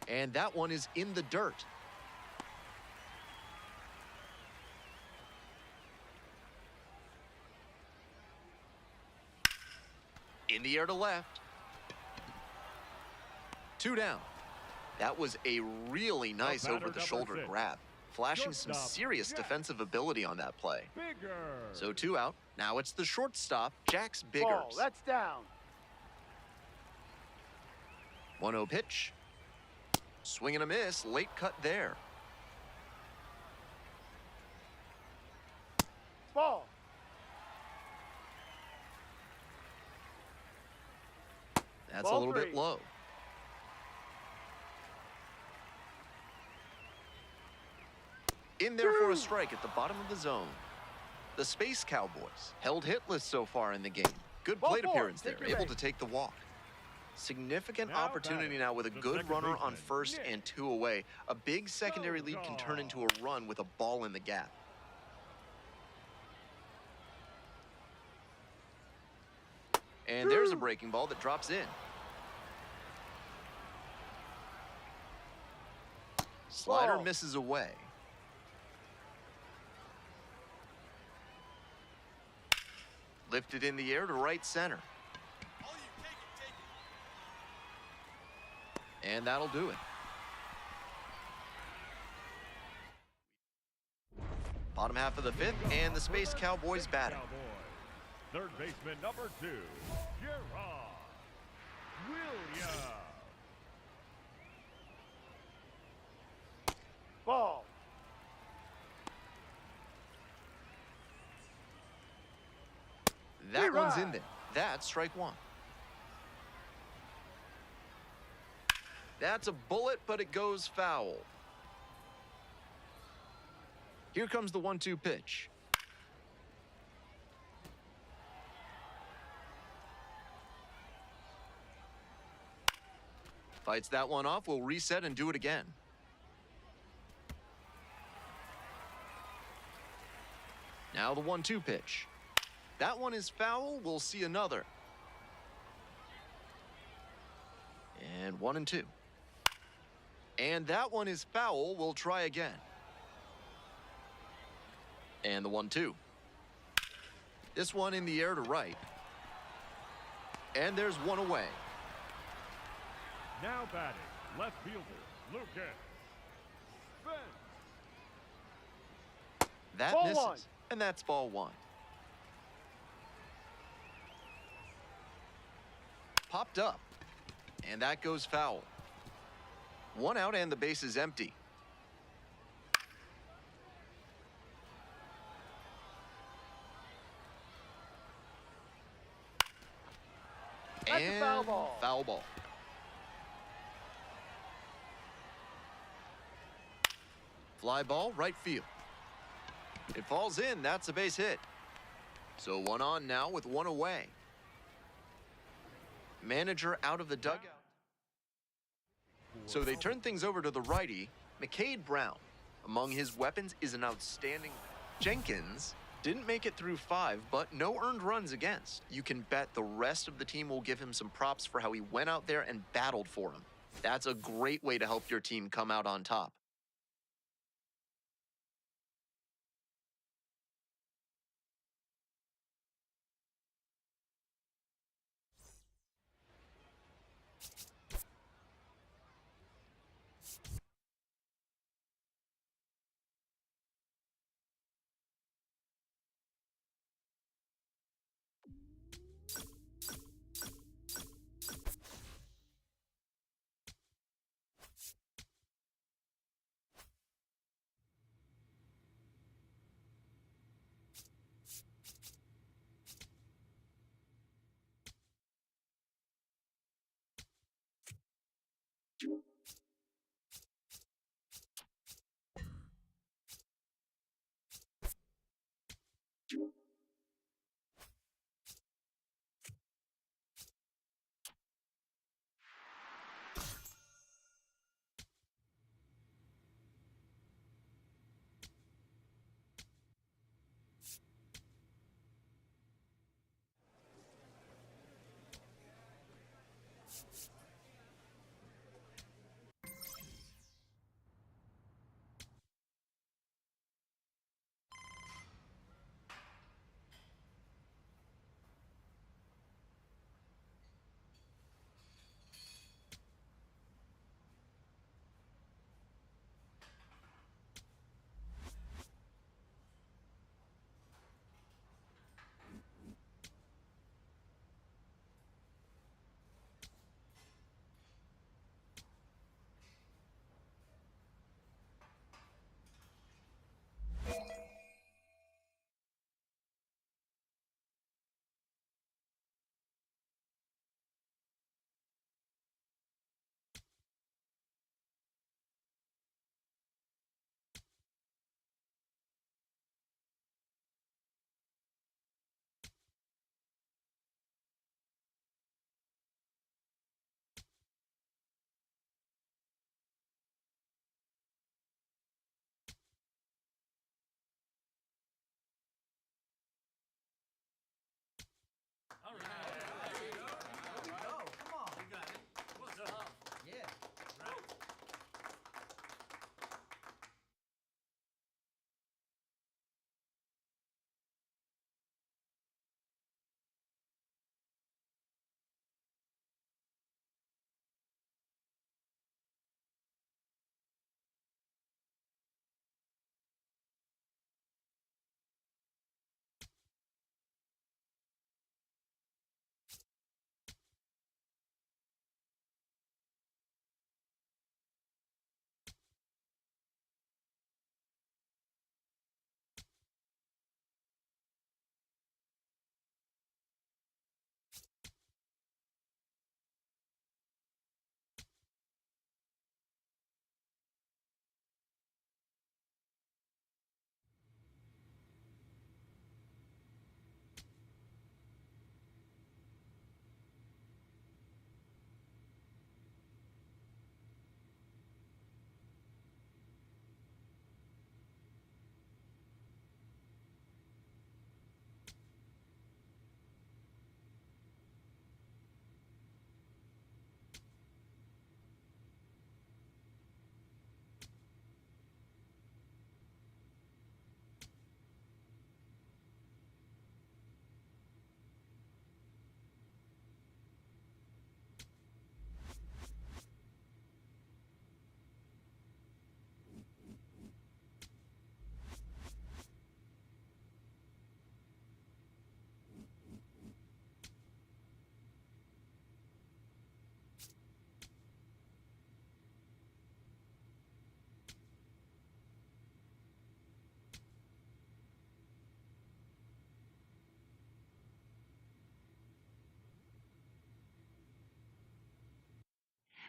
And that one is in the dirt. In the air to left. 2 down. That was a really nice batter, over-the-shoulder number 6. grab, flashing some Shortstop, serious Jack. defensive ability on that play. Bigger. So 2 out. Now it's the shortstop, Jax Ball. Biggers. That's down. 1-0 pitch. Swing and a miss, late cut there. Ball. That's Ball a little 3. bit low. In there for a strike at the bottom of the zone. The Space Cowboys held hitless so far in the game. Good Ball plate four. appearance there, Take your able base. to take the walk. Significant Now opportunity batting, now with a the good second runner on baseman, first Nick. and 2 away. A big secondary lead can turn into a run with a ball in the gap. And there's a breaking ball that drops in. Slider Ball. misses away. Lifted in the air to right center. All you, take it. And that'll do it. Bottom half of the fifth, and the Space Cowboys batting. Cowboys. Third baseman number 2, Gerard Williams. Ball. That one's in Right. there. That's strike one. That's a bullet, but it goes foul. Here comes the 1-2 pitch. Fights that one off. We'll reset and do it again. Now the 1-2 pitch. That one is foul. We'll see another. And 1-2. And that one is foul. We'll try again. And the 1-2. This one in the air to right. And there's one away. Now batting, left fielder, Lucas Spence. That Ball misses. one. And that's ball one. Popped up. And that goes foul. One out and the base is empty. That's a foul ball. Foul ball. Fly ball, right field. It falls in. That's a base hit. So one on now with one away. Manager out of the dugout. So they turn things over to the righty, McCade Brown. Among his weapons is an outstanding Jenkins. Didn't make it through 5, but no earned runs against. You can bet the rest of the team will give him some props for how he went out there and battled for him. That's a great way to help your team come out on top.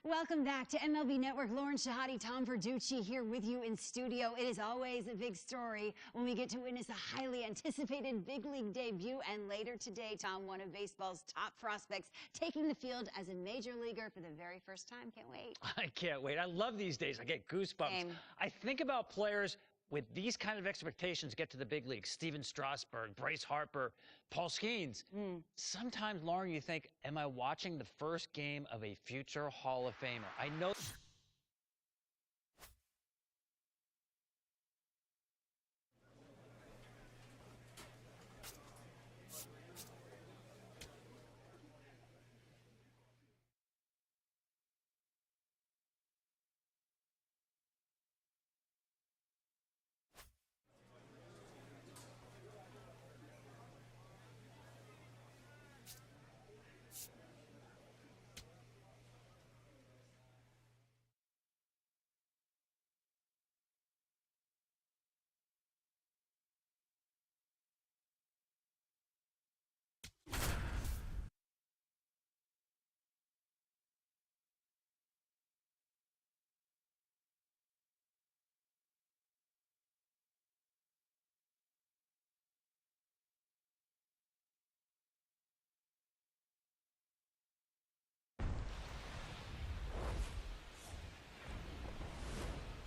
Welcome back to MLB Network. Lauren Shahadi, Tom Verducci here with you in studio. It is always a big story when we get to witness a highly anticipated big league debut. And later today, Tom, one of baseball's top prospects, taking the field as a major leaguer for the very first time. Can't wait. I can't wait. I love these days. I get goosebumps. Same. I think about players with these kind of expectations get to the big leagues. Steven Strasburg, Bryce Harper, Paul Skeens. Sometimes, Lauren, you think, am I watching the first game of a future Hall of Famer? I know.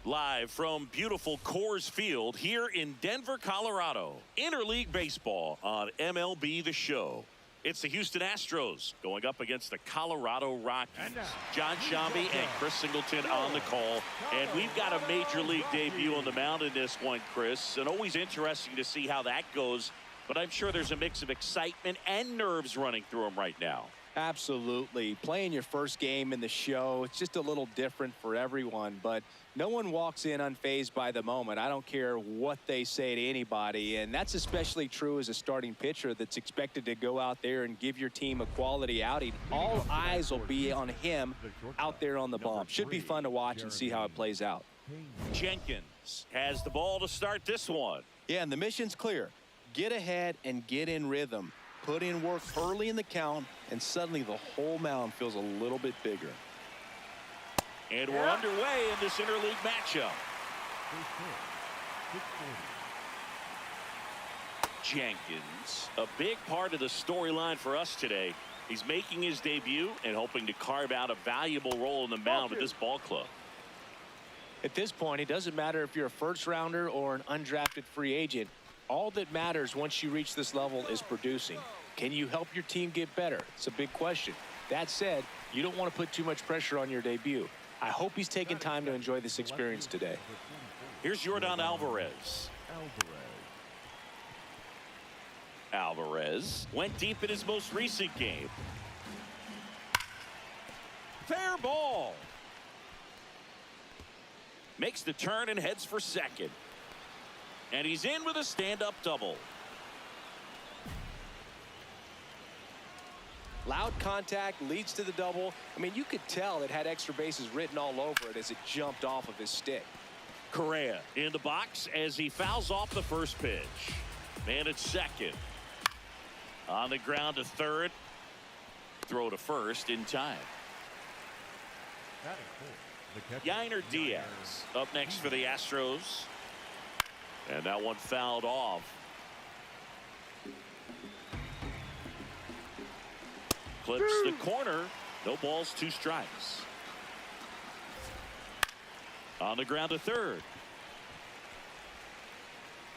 Live from beautiful Coors Field here in Denver, Colorado. Interleague Baseball on MLB The Show. It's the Houston Astros going up against the Colorado Rockies. John Shambi and Chris Singleton on the call. And we've got a major league debut on the mound in this one, Chris. And always interesting to see how that goes. But I'm sure there's a mix of excitement and nerves running through him right now. Absolutely. Playing your first game in the show, it's just a little different for everyone, but no one walks in unfazed by the moment. I don't care what they say to anybody, and that's especially true as a starting pitcher that's expected to go out there and give your team a quality outing. All eyes will be on him out there on the bump. Should be fun to watch and see how it plays out. Jenkins has the ball to start this one. Yeah, and the mission's clear. Get ahead and get in rhythm. Put in work early in the count, and suddenly the whole mound feels a little bit bigger. And we're underway in this interleague matchup. Jenkins, a big part of the storyline for us today. He's making his debut and hoping to carve out a valuable role in the mound with this ball club. At this point, it doesn't matter if you're a first rounder or an undrafted free agent. All that matters once you reach this level is producing. Can you help your team get better? It's a big question. That said, you don't want to put too much pressure on your debut. I hope he's taking time to enjoy this experience today. Here's Yordan Alvarez. Alvarez went deep in his most recent game. Fair ball. Makes the turn and heads for second. And he's in with a stand-up double. Loud contact leads to the double. I mean, you could tell it had extra bases written all over it as it jumped off of his stick. Correa in the box as he fouls off the first pitch. Man at second. On the ground to third. Throw to first in time. Yainer Diaz up next for the Astros. And that one fouled off. Clips the corner. No balls, 2 strikes. On the ground to third.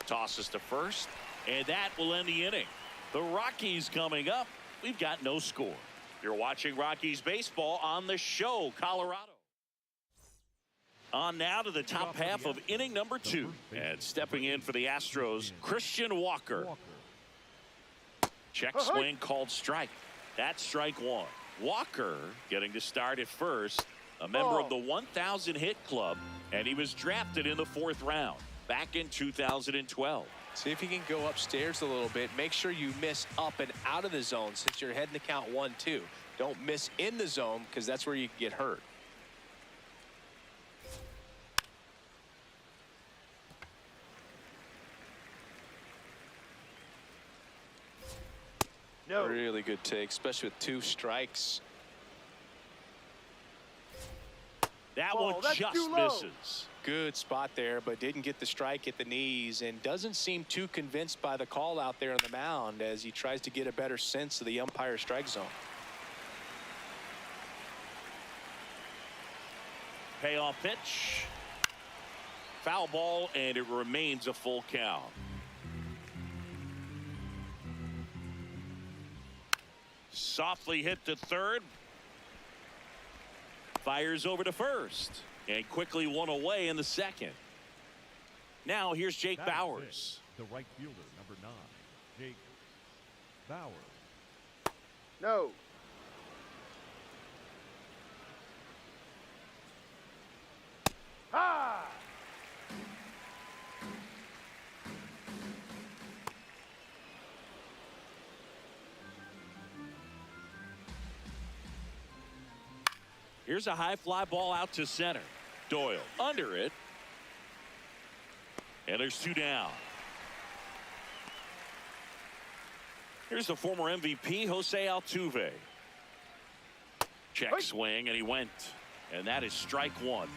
Tosses to first. And that will end the inning. The Rockies coming up. We've got no score. You're watching Rockies baseball on the show, Colorado. On now to the top half of inning number 2. And stepping in for the Astros, Christian Walker. Check swing called strike. That's strike 1. Walker getting to start at first. A member of the 1,000 hit club. And he was drafted in the 4th round back in 2012. See if you can go upstairs a little bit. Make sure you miss up and out of the zone since you're heading to count 1-2. Don't miss in the zone because that's where you can get hurt. No. Really good take, especially with 2 strikes. That Ball, one that's just too low. misses. Good spot there, but didn't get the strike at the knees and doesn't seem too convinced by the call out there on the mound as he tries to get a better sense of the umpire strike zone. Payoff pitch. Foul ball, and it remains a full count. Softly hit to third. Fires over to first. And quickly one away in the second. Now here's Jake That's Bowers. it. The right fielder, number 9, Jake Bowers. No. High. Here's a high fly ball out to center. Doyle under it. And there's 2 down. Here's the former MVP, Jose Altuve. Check swing, and he went. And that is strike 1.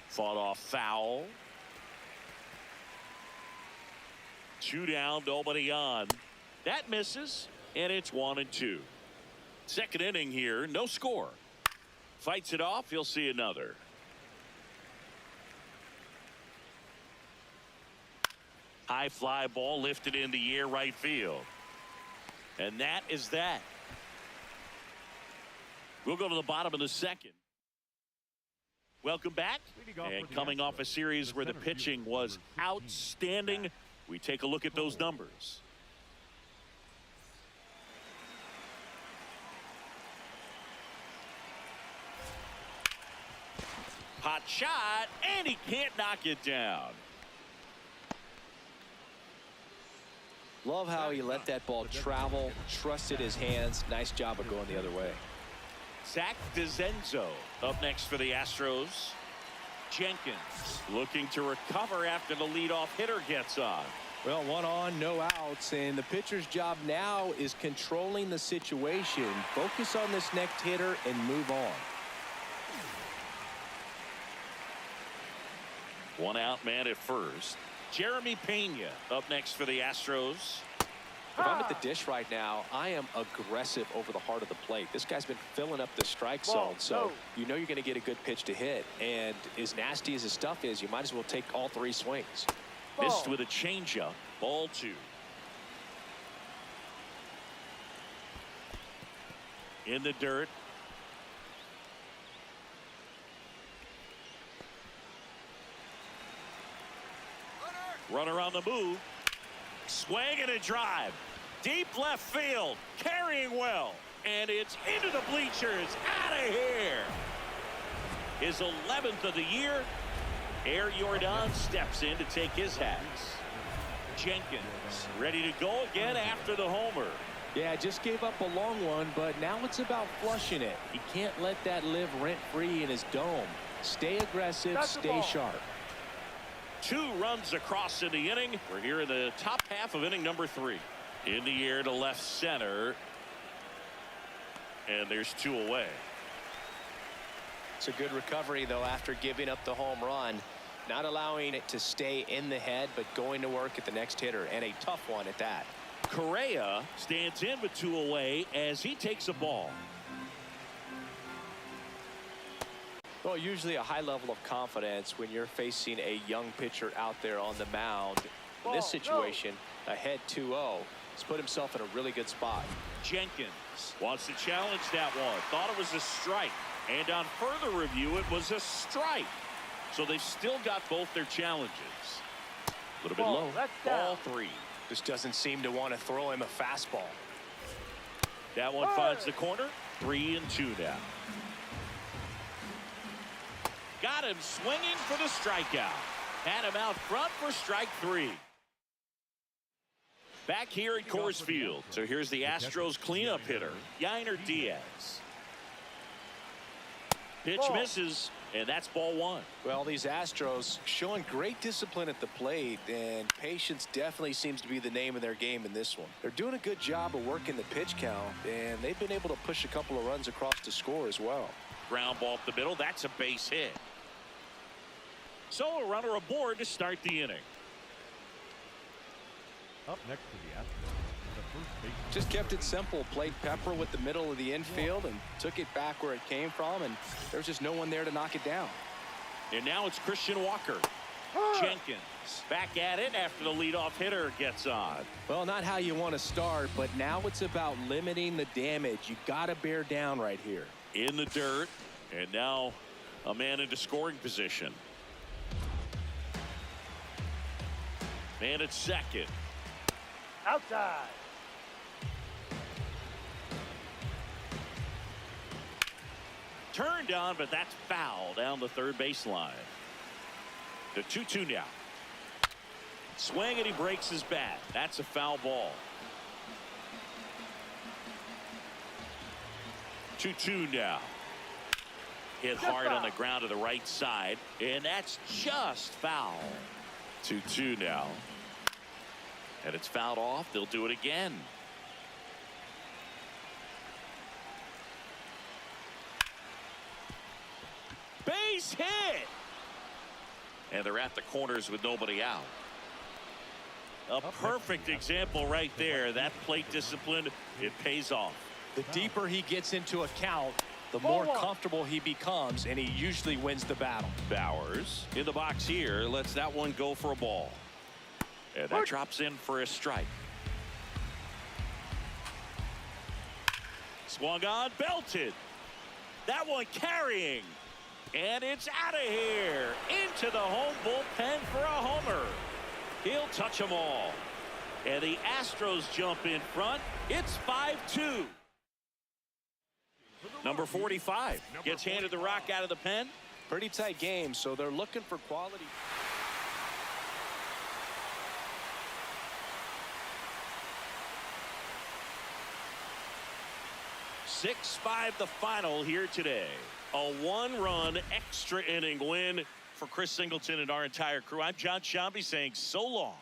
Fought off foul. 2 down, nobody on. That misses, and it's 1-2. Second inning here, no score. Fights it off, you'll see another. High fly ball lifted in the air right field. And that is that. We'll go to the bottom of the second. Welcome back. And coming off a series where the pitching was outstanding, we take a look at those numbers. Hot shot, and he can't knock it down. Love how he let that ball travel, trusted his hands. Nice job of going the other way. Zach DeZenzo up next for the Astros. Jenkins looking to recover after the leadoff hitter gets on. Well, 1 on, no outs, and the pitcher's job now is controlling the situation. Focus on this next hitter and move on. 1 out man at first. Jeremy Pena up next for the Astros. If I'm at the dish right now, I am aggressive over the heart of the plate. This guy's been filling up the strike zone, so you know you're going to get a good pitch to hit. And as nasty as his stuff is, you might as well take all 3 swings. Missed with a changeup. Ball 2. In the dirt. Runner on the move. Swing and a drive. Deep left field. Carrying well. And it's into the bleachers. Out of here. His 11th of the year. Air Jordan steps in to take his hats. Jenkins ready to go again after the homer. Yeah, just gave up a long one, but now it's about flushing it. He can't let that live rent-free in his dome. Stay aggressive, stay sharp. 2 runs across in the inning. We're here in the top half of inning number 3. In the air to left center. And there's 2 away. It's a good recovery, though, after giving up the home run. Not allowing it to stay in the head, but going to work at the next hitter, and a tough one at that. Correa stands in with 2 away as he takes a ball. Well, usually a high level of confidence when you're facing a young pitcher out there on the mound. In this situation, ahead 2-0, he's put himself in a really good spot. Jenkins wants to challenge that one. Thought it was a strike. And on further review, it was a strike. So they've still got both their challenges. A little bit low. Ball 3. Just doesn't seem to want to throw him a fastball. That one finds the corner. 3-2 now. Got him swinging for the strikeout. Had him out front for strike 3. Back here at Coors Field. So here's the Astros cleanup hitter, Yainer Diaz. Pitch misses, and that's ball 1. Well, these Astros showing great discipline at the plate, and patience definitely seems to be the name of their game in this one. They're doing a good job of working the pitch count, and they've been able to push a couple of runs across the score as well. Ground ball up the middle. That's a base hit. So a runner aboard to start the inning. Up next to the Astros, the first baseman. Just kept it simple. Played Pepper with the middle of the infield and took it back where it came from, and there's just no one there to knock it down. And now it's Christian Walker. Jenkins back at it after the leadoff hitter gets on. Well, not how you want to start, but now it's about limiting the damage. You got to bear down right here. In the dirt, and now a man into scoring position. Man at second. Outside. Turned on, but that's foul down the third baseline. The 2-2 now. Swing, and he breaks his bat. That's a foul ball. 2-2 now. Hit hard on the ground to the right side, and that's just foul. 2-2 now. And it's fouled off. They'll do it again. Base hit. And they're at the corners with nobody out. A perfect example right there. That plate discipline, it pays off. The deeper he gets into a count, the more comfortable he becomes, and he usually wins the battle. Bowers in the box here lets that one go for a ball. And that drops in for a strike. Swung on, belted. That one carrying. And it's out of here. Into the home bullpen for a homer. He'll touch them all. And the Astros jump in front. It's 5-2. Number 45 gets handed the rock out of the pen. Pretty tight game, so they're looking for quality. Six-5 the final here today. A one-run extra inning win for Chris Singleton and our entire crew. I'm John Shambi saying so long.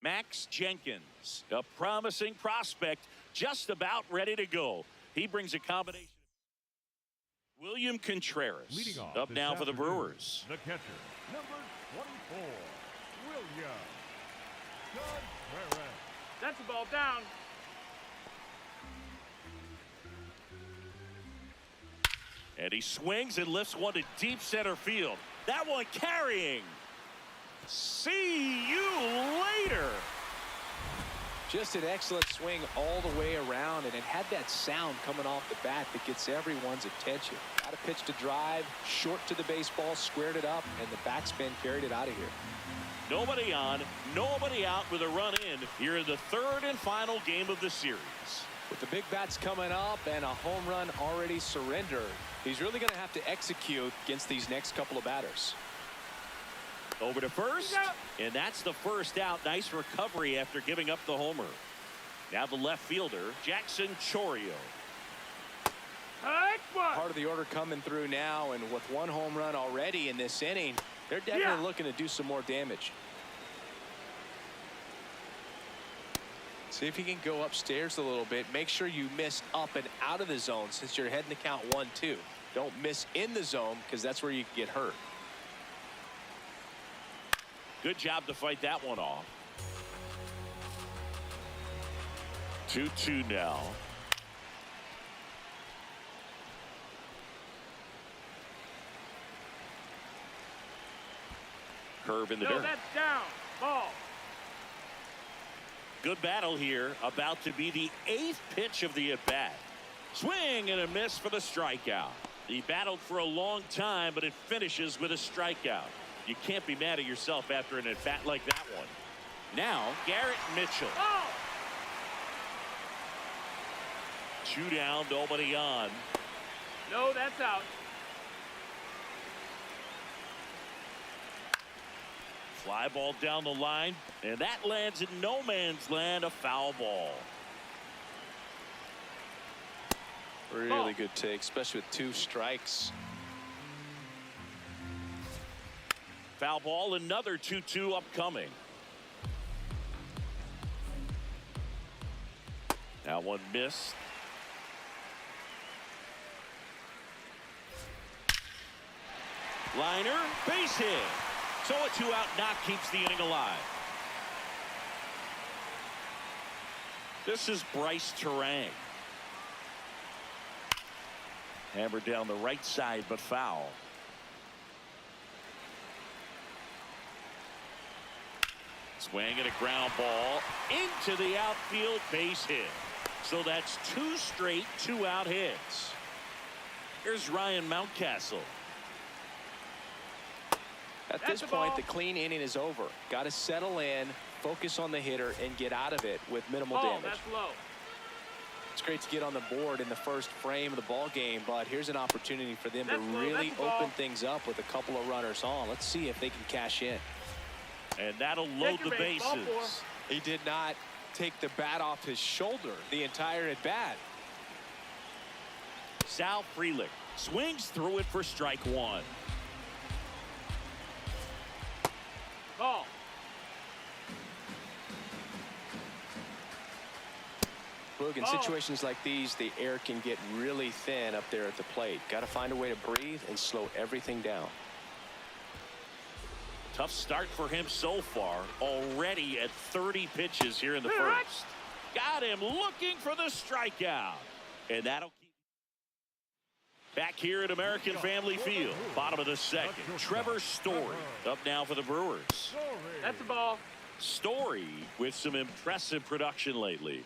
Max Jenkins, a promising prospect, just about ready to go. He brings a combination. William Contreras Leading off up this now for the afternoon, Brewers. The catcher, number 24, William Contreras. That's the ball down. And he swings and lifts one to deep center field. That one carrying. See you later. Just an excellent swing all the way around, and it had that sound coming off the bat that gets everyone's attention. Got a pitch to drive, short to the baseball, squared it up, and the backspin carried it out of here. Nobody on, nobody out with a run in here in the third and final game of the series. With the big bats coming up and a home run already surrendered, he's really going to have to execute against these next couple of batters. Over to first, and that's the first out. Nice recovery after giving up the homer. Now the left fielder, Jackson Chourio. Part of the order coming through now, and with one home run already in this inning, they're definitely looking to do some more damage. See if you can go upstairs a little bit. Make sure you miss up and out of the zone since you're heading to count 1-2. Don't miss in the zone because that's where you can get hurt. Good job to fight that one off. 2-2 now. Curve in the dirt. That's down. Ball. Good battle here. About to be the 8th pitch of the at-bat. Swing and a miss for the strikeout. He battled for a long time, but it finishes with a strikeout. You can't be mad at yourself after an at-bat like that one. Now, Garrett Mitchell. Oh. 2 down, nobody on. No, that's out. Fly ball down the line, and that lands in no man's land, a foul ball. Really good take, especially with 2 strikes. Foul ball, another 2-2 upcoming. Now one missed. Liner, base hit. So a 2-out knock keeps the inning alive. This is Bryce Terang. Hammered down the right side, but foul. Swing and a ground ball into the outfield, base hit. So that's 2 straight 2-out hits. Here's Ryan Mountcastle. At this point, the clean inning is over. Got to settle in, focus on the hitter, and get out of it with minimal damage. That's low. It's great to get on the board in the first frame of the ball game, but here's an opportunity for them to really open things up with a couple of runners on. Let's see if they can cash in. And that'll load the bases. He did not take the bat off his shoulder the entire at bat. Sal Frelick swings through it for strike 1. Ball. Look, in situations like these, the air can get really thin up there at the plate. Got to find a way to breathe and slow everything down. Tough start for him so far. Already at 30 pitches here in the first. Got him looking for the strikeout. And that'll keep. Back here at American Family Field. Bottom of the second. Trevor Story up now for the Brewers. That's a ball. Story with some impressive production lately.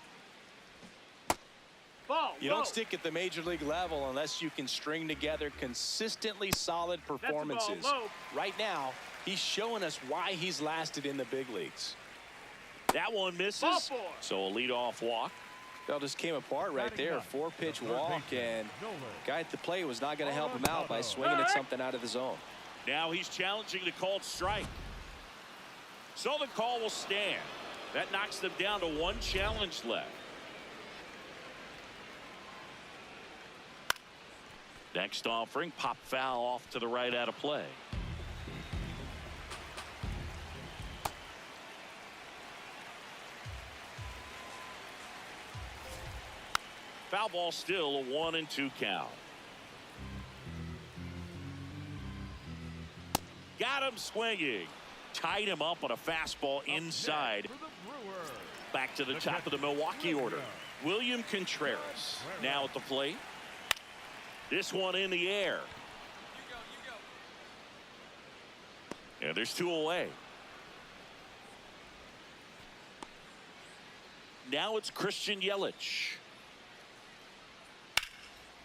Ball. You don't stick at the major league level unless you can string together consistently solid performances. Right now, he's showing us why he's lasted in the big leagues. That one misses. So a leadoff walk. That just came apart right there. 4-pitch walk, and guy at the plate was not going to help him out by swinging at something out of the zone. Now he's challenging the called strike. So the call will stand. That knocks them down to 1 challenge left. Next offering, pop foul off to the right out of play. Foul ball, still a 1-2 count. Got him swinging. Tied him up on a fastball inside. Back to the top of the Milwaukee order. William Contreras now at the plate. This one in the air. And there's 2 away. Now it's Christian Yelich.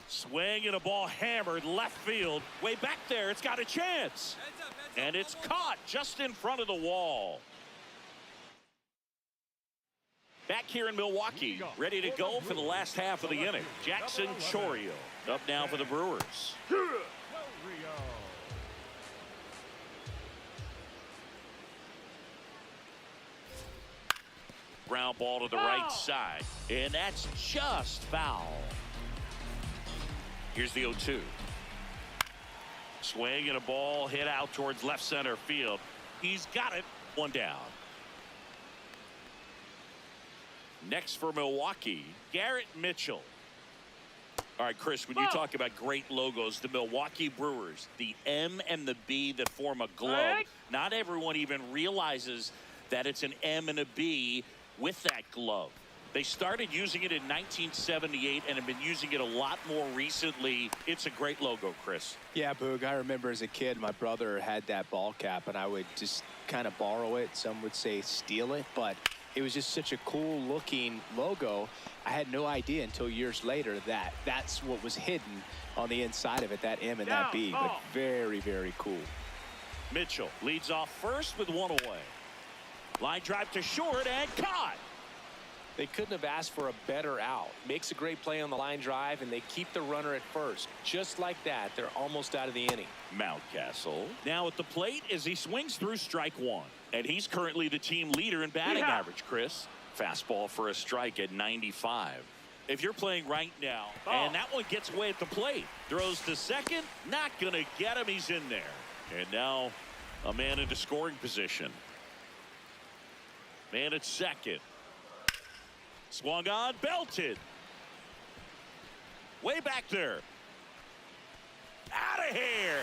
Swing and a ball hammered left field. Way back there. It's got a chance. And it's caught just in front of the wall. Back here in Milwaukee, ready to go for the last half of the inning. Jackson Chourio up now for the Brewers. Ground ball to the right side. And that's just foul. Here's the 0-2. Swing and a ball hit out towards left center field. He's got it. One down. Next for Milwaukee, Garrett Mitchell. All right, Chris, when you talk about great logos, the Milwaukee Brewers, the M and the B that form a glove, not everyone even realizes that it's an M and a B with that glove. They started using it in 1978 and have been using it a lot more recently. It's a great logo, Chris. Yeah, Boog, I remember as a kid, my brother had that ball cap, and I would just kind of borrow it. Some would say steal it, but it was just such a cool looking logo. I had no idea until years later that that's what was hidden on the inside of it, that M and that B. But very, very cool. Mitchell leads off first with one away. Line drive to short and caught. They couldn't have asked for a better out. Makes a great play on the line drive, and they keep the runner at first. Just like that, they're almost out of the inning. Mountcastle now at the plate as he swings through strike one. And he's currently the team leader in batting average, Chris. Fastball for a strike at 95. If you're playing right now, and that one gets away at the plate. Throws to second, not going to get him. He's in there. And now a man into scoring position. Man at second. Swung on, belted. Way back there. Out of here.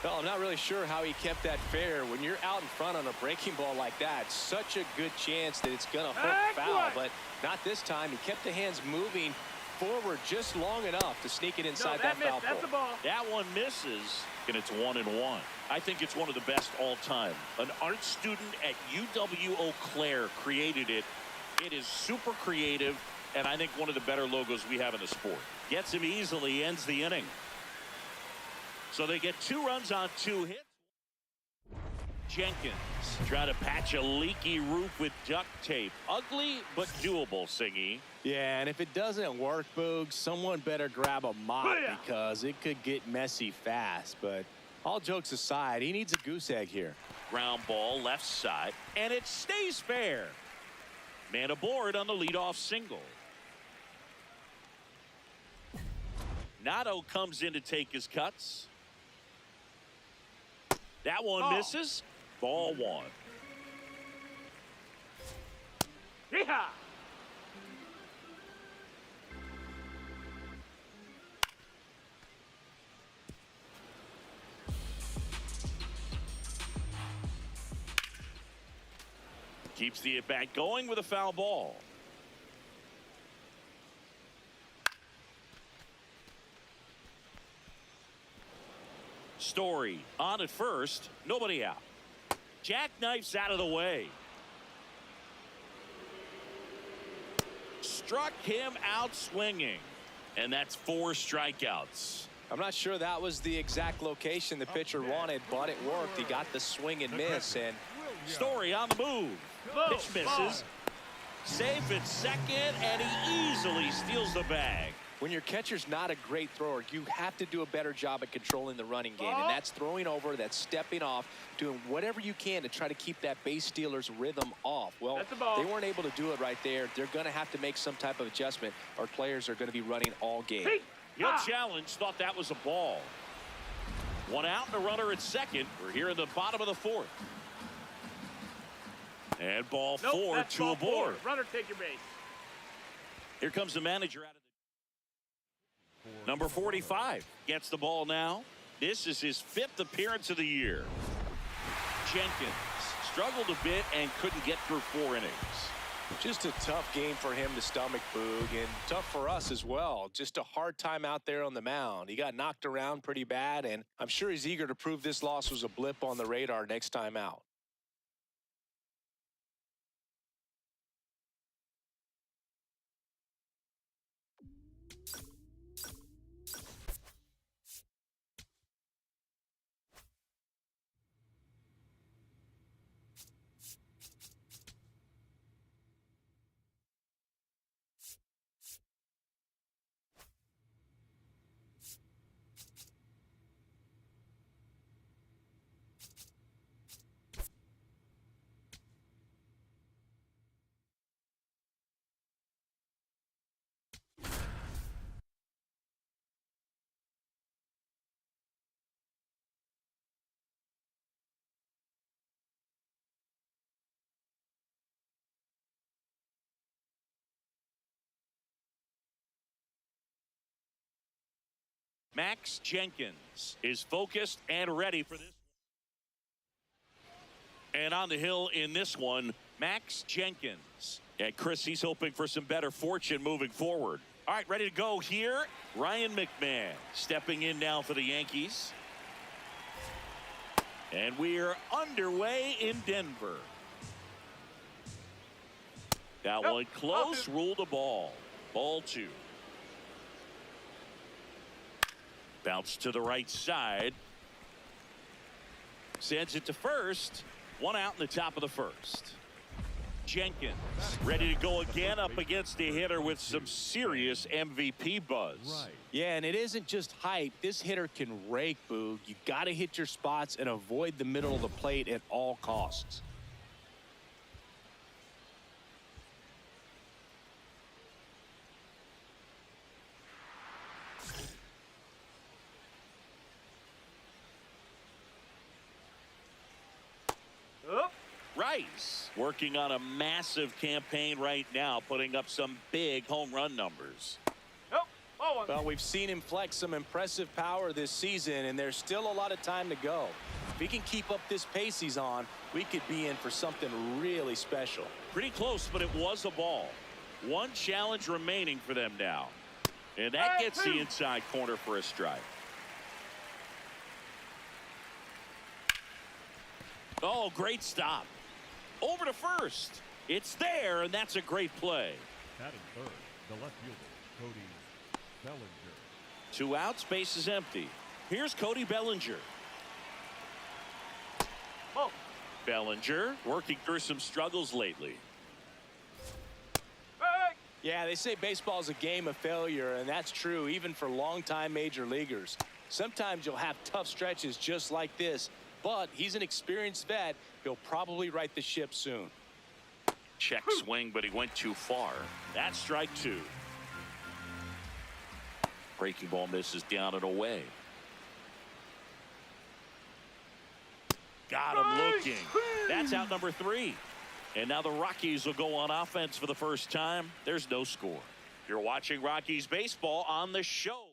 Well, I'm not really sure how he kept that fair. When you're out in front on a breaking ball like that, such a good chance that it's going to hook foul. But not this time. He kept the hands moving forward just long enough to sneak it inside that foul pole. That's the ball. That one misses, and it's 1-1. I think it's one of the best all time. An art student at UW Eau Claire created it. It is super creative, and I think one of the better logos we have in the sport. Gets him easily, ends the inning. So they get 2 runs on 2 hits. Jenkins trying to patch a leaky roof with duct tape. Ugly, but doable, Singy. Yeah, and if it doesn't work, Boog, someone better grab a mop because it could get messy fast. But all jokes aside, he needs a goose egg here. Ground ball left side, and it stays fair. Man aboard on the leadoff single. Nato comes in to take his cuts. That one misses. Ball 1. Yeehaw! Keeps the at-bat going with a foul ball. Story on at first, nobody out. Jackknifes out of the way. Struck him out swinging, and that's 4 strikeouts. I'm not sure that was the exact location the pitcher wanted, but it worked. He got the swing and miss, and Story on the move. Pitch misses. Safe at second, and he easily steals the bag. when your catcher's not a great thrower, you have to do a better job at controlling the running game. And that's throwing over, that's stepping off, doing whatever you can to try to keep that base stealer's rhythm off. Well, they weren't able to do it right there. They're going to have to make some type of adjustment. Our players are going to be running all game. He'll challenge, thought that was a ball. One out and a runner at second. We're here in the bottom of the fourth. And ball four, two aboard. Runner, take your base. Here comes the manager out of the number 45 gets the ball now. This is his 5th appearance of the year. Jenkins struggled a bit and couldn't get through 4 innings. Just a tough game for him to stomach, Boog, and tough for us as well. Just a hard time out there on the mound. He got knocked around pretty bad, and I'm sure he's eager to prove this loss was a blip on the radar next time out. Max Jenkins is focused and ready for this. And on the hill in this one, Max Jenkins. And Chris, he's hoping for some better fortune moving forward. All right, ready to go here. Ryan McMahon stepping in now for the Yankees. And we're underway in Denver. That one close, ruled a ball. Ball 2. Bounce to the right side. Sends it to first. One out in the top of the first. Jenkins ready to go again up against a hitter with some serious MVP buzz. Right. Yeah, and it isn't just hype. This hitter can rake, Boog. You got to hit your spots and avoid the middle of the plate at all costs. Rice working on a massive campaign right now, putting up some big home run numbers. Well, we've seen him flex some impressive power this season, and there's still a lot of time to go. If he can keep up this pace he's on, we could be in for something really special. Pretty close, but it was a ball. One challenge remaining for them now. And that gets the inside corner for a strike. Oh, great stop. Over to first. It's there, and that's a great play. Batting third, the left fielder, Cody Bellinger. 2 outs, base is empty. Here's Cody Bellinger. Bellinger working through some struggles lately. Yeah, they say baseball is a game of failure, and that's true even for longtime major leaguers. Sometimes you'll have tough stretches just like this, but he's an experienced vet. He'll probably right the ship soon. Check swing, but he went too far. That's strike 2. Breaking ball misses down and away. Got him looking. That's out number 3. And now the Rockies will go on offense for the first time. There's no score. You're watching Rockies baseball on the show.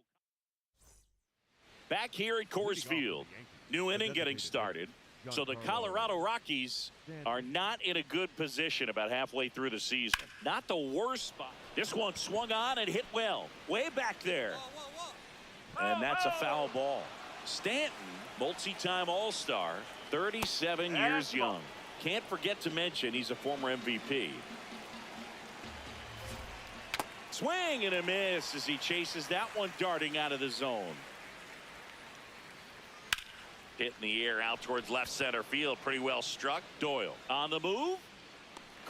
Back here at Coors Field. New inning getting started. So the Colorado Rockies are not in a good position about halfway through the season. Not the worst spot. This one swung on and hit well. Way back there. And that's a foul ball. Stanton, multi-time All-Star, 37 years young. Can't forget to mention he's a former MVP. Swing and a miss as he chases that one darting out of the zone. Hit in the air out towards left center field. Pretty well struck. Doyle on the move.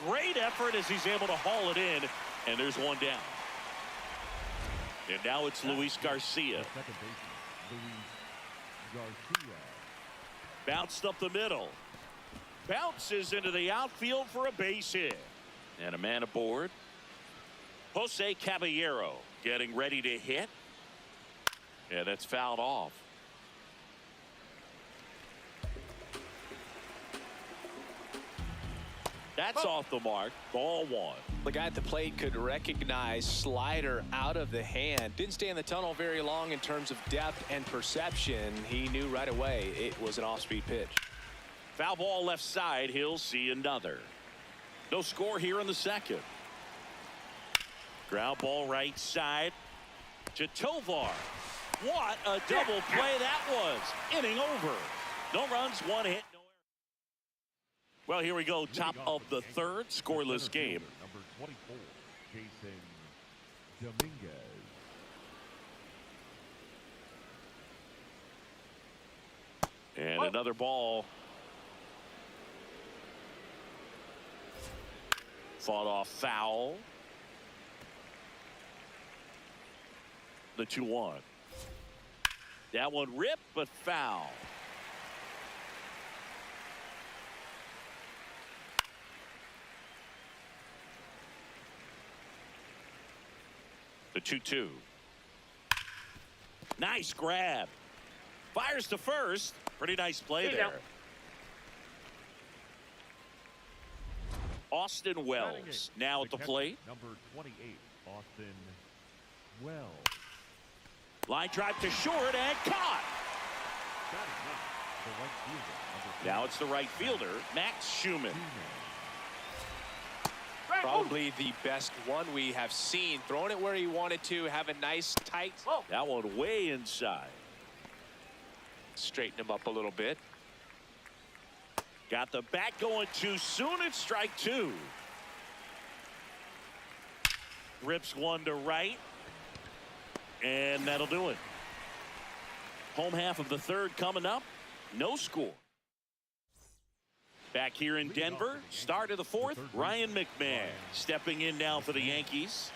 Great effort as he's able to haul it in. And there's one down. And now it's Luis Garcia. Second baseman, Luis Garcia. Bounced up the middle. Bounces into the outfield for a base hit. And a man aboard. Jose Caballero getting ready to hit. And that's fouled off. That's off the mark. Ball 1. The guy at the plate could recognize slider out of the hand. Didn't stay in the tunnel very long in terms of depth and perception. He knew right away it was an off-speed pitch. Foul ball left side. He'll see another. No score here in the second. Ground ball right side to Tovar. What a double play that was. Inning over. No runs, 1 hit. Well, here we go. Top of the third. Scoreless game. Number 24, Jason Dominguez. And another ball. Fought off foul. The 2-1. That one ripped, but foul. The 2-2. Nice grab. Fires to first. Pretty nice play there. Austin Wells now at the plate. Number 28, Austin Wells. Line drive to short and caught. Now it's the right fielder, Max Schumann. Probably the best one we have seen. Throwing it where he wanted to, have a nice tight. That one way inside. Straighten him up a little bit. Got the bat going too soon. It's strike two. Rips one to right. And that'll do it. Home half of the third coming up. No score. Back here in Denver, start of the fourth, Ryan McMahon stepping in now for the Yankees.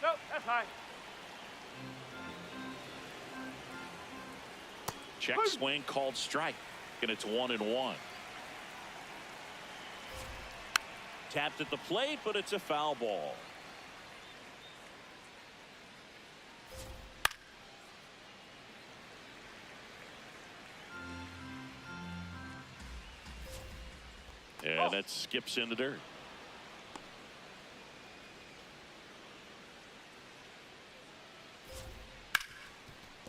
Nope, that's high. Check swing called strike, and it's 1-1. Tapped at the plate, but it's a foul ball. And that skips in the dirt.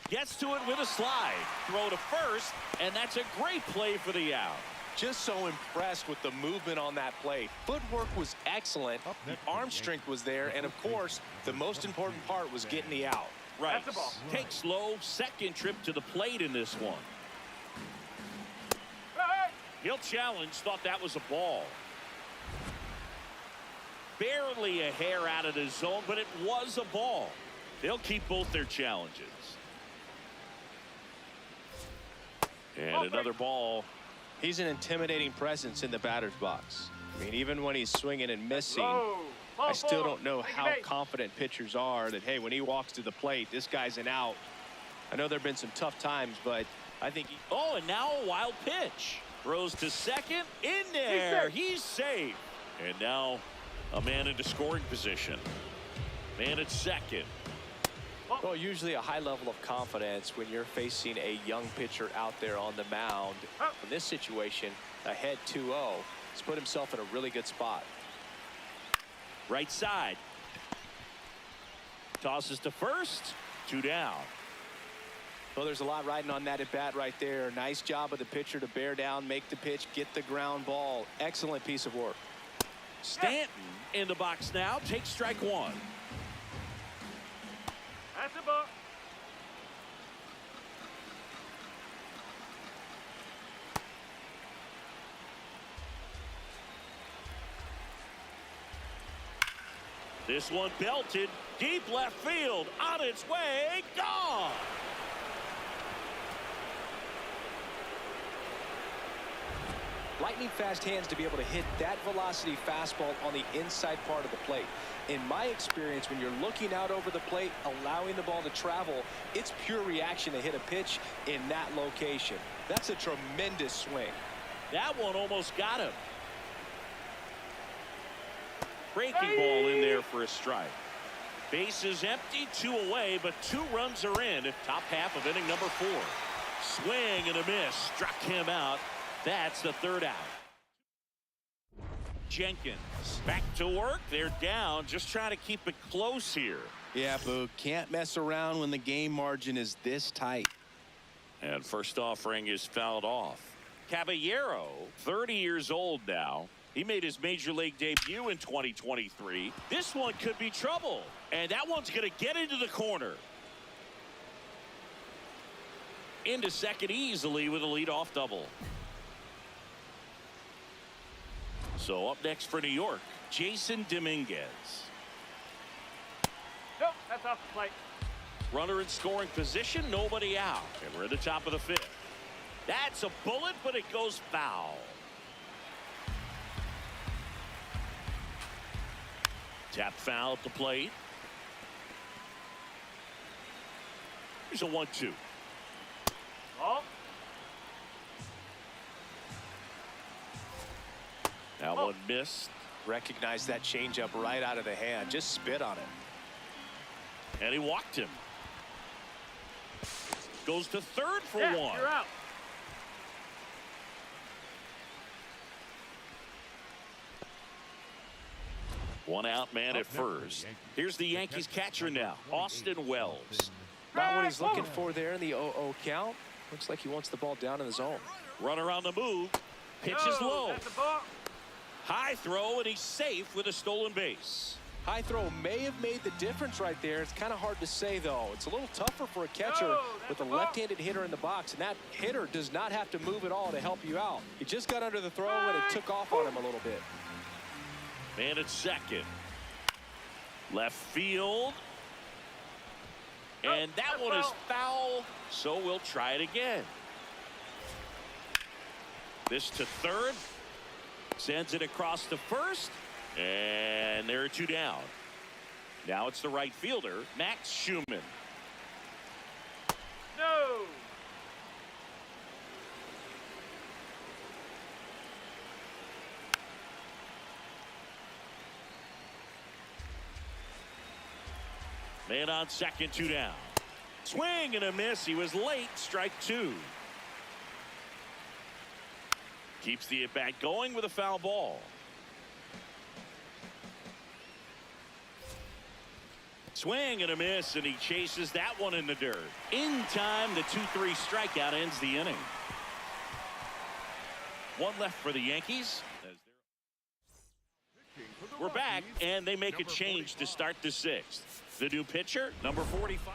Gets to it with a slide. Throw to first, and that's a great play for the out. Just so impressed with the movement on that play. Footwork was excellent. The arm strength was there. And, of course, the most important part was getting the out. Right. That's the ball. Takes low, second trip to the plate in this one. He'll challenge, thought that was a ball. Barely a hair out of the zone, but it was a ball. They'll keep both their challenges. And another ball. He's an intimidating presence in the batter's box. I mean, even when he's swinging and missing, I still don't know how confident pitchers are that, hey, when he walks to the plate, this guy's an out. I know there have been some tough times, but I think he... Oh, and now a wild pitch. Throws to second. In there. He's safe. And now a man into scoring position. Man at second. Well, usually a high level of confidence when you're facing a young pitcher out there on the mound. In this situation, ahead 2-0. He's put himself in a really good spot. Right side. Tosses to first. 2 down. Well, there's a lot riding on that at bat right there. Nice job of the pitcher to bear down, make the pitch, get the ground ball. Excellent piece of work. Stanton in the box now. Takes strike one. That's a ball. This one belted deep left field. On its way. Gone. Lightning fast hands to be able to hit that velocity fastball on the inside part of the plate. In my experience, when you're looking out over the plate, allowing the ball to travel, it's pure reaction to hit a pitch in that location. That's a tremendous swing. That one almost got him. Breaking ball in there for a strike. Base is empty, 2 away, but 2 runs are in. Top half of inning number 4. Swing and a miss. Struck him out. That's the third out. Jenkins back to work. They're down. Just trying to keep it close here. Yeah, Boog. Can't mess around when the game margin is this tight. And first offering is fouled off. Caballero, 30 years old now. He made his major league debut in 2023. This one could be trouble. And that one's going to get into the corner. Into second easily with a leadoff double. So up next for New York, Jason Dominguez. Nope, that's off the plate. Runner in scoring position, nobody out. And we're at the top of the 5th. That's a bullet, but it goes foul. Tap foul at the plate. Here's a 1-2. Oh. That one missed. Recognize that changeup right out of the hand. Just spit on it. And he walked him. Goes to third for one. You're out. One out man at first. Here's the Yankees catcher now, Austin Wells. Not what he's looking for there in the 0-0 count. Looks like he wants the ball down in the zone. Runner on the move. Pitch is low. That's a ball. High throw, and he's safe with a stolen base. High throw may have made the difference right there. It's kind of hard to say, though. It's a little tougher for a catcher with a left-handed hitter in the box, and that hitter does not have to move at all to help you out. He just got under the throw, and it took off on him a little bit. Man at second. Left field. And that one is foul, so we'll try it again. This to third. Sends it across to first. And there are two down. Now it's the right fielder, Max Schumann. No. Man on second, two down. Swing and a miss. He was late. Strike two. Keeps the at-bat going with a foul ball. Swing and a miss, and he chases that one in the dirt. In time, the 2-3 strikeout ends the inning. One left for the Yankees. We're back, and they make a change to start the sixth. The new pitcher, number 45,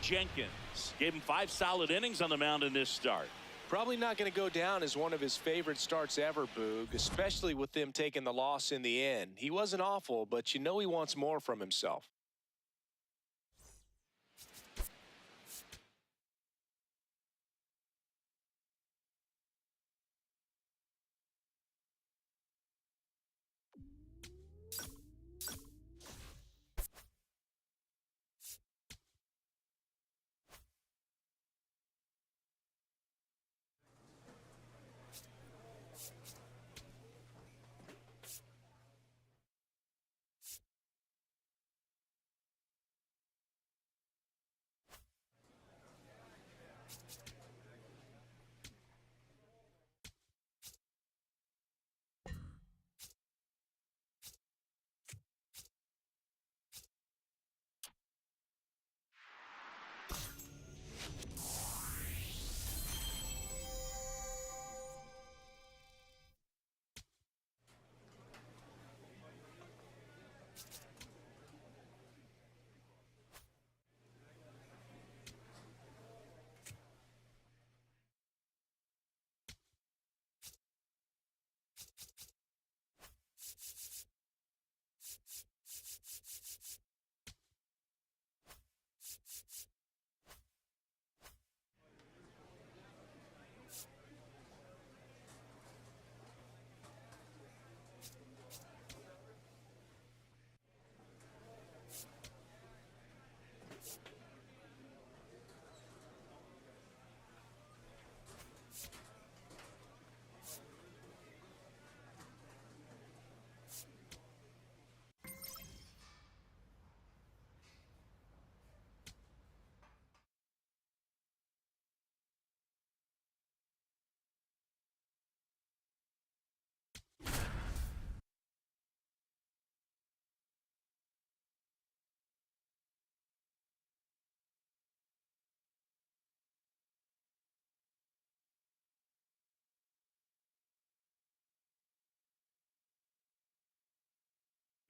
Jenkins. Gave him 5 solid innings on the mound in this start. Probably not going to go down as one of his favorite starts ever, Boog, especially with them taking the loss in the end. He wasn't awful, but you know he wants more from himself.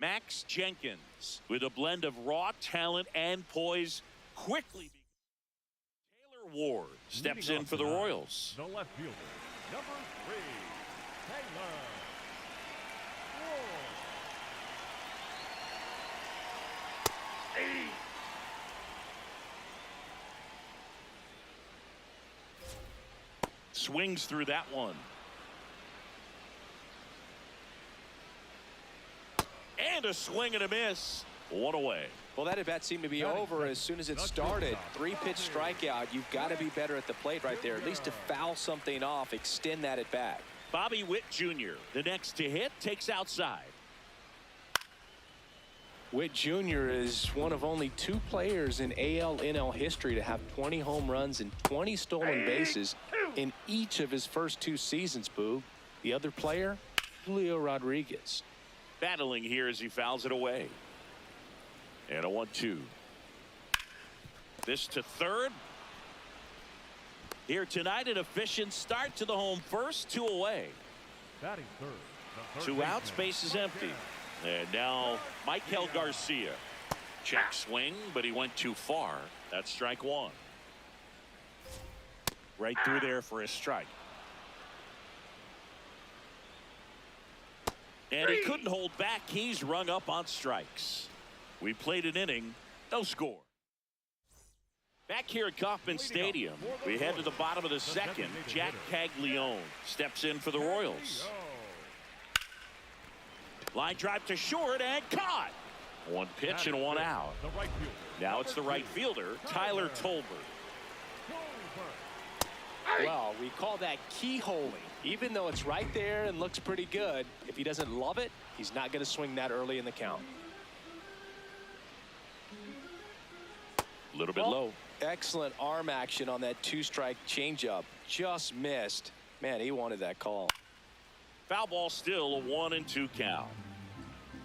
Max Jenkins with a blend of raw talent and poise quickly. Taylor Ward steps in for the Royals. The left fielder, number 3, Taylor Ward. Swings through that one. And a swing and a miss. One away. Well, that at bat seemed to be over as soon as it started. 3-pitch strikeout. You've got to be better at the plate right there, at least to foul something off, extend that at bat. Bobby Witt Jr., the next to hit, takes outside. Witt Jr. is one of only 2 players in AL-NL history to have 20 home runs and 20 stolen bases in each of his first 2 seasons, Boog. The other player, Julio Rodriguez. Battling here as he fouls it away. And a 1-2. This to third. Here tonight, an efficient start to the home first, 2 away. Batting third. The third 2 out, baseman, space is empty. And now Michael Garcia. Check swing, but he went too far. That's strike 1. Right through there for a strike. And he couldn't hold back. He's rung up on strikes. We played an inning, no score. Back here at Kauffman Stadium, we head to the bottom of the second. Jack Caglione steps in for the Royals. Line drive to short and caught. 1 pitch and 1 out. Now it's the right fielder, Tyler Tolbert. Well, we call that keyholing. Even though it's right there and looks pretty good, if he doesn't love it, he's not going to swing that early in the count. A little bit low. Excellent arm action on that 2-strike changeup. Just missed. Man, he wanted that call. Foul ball still, a 1-2 count.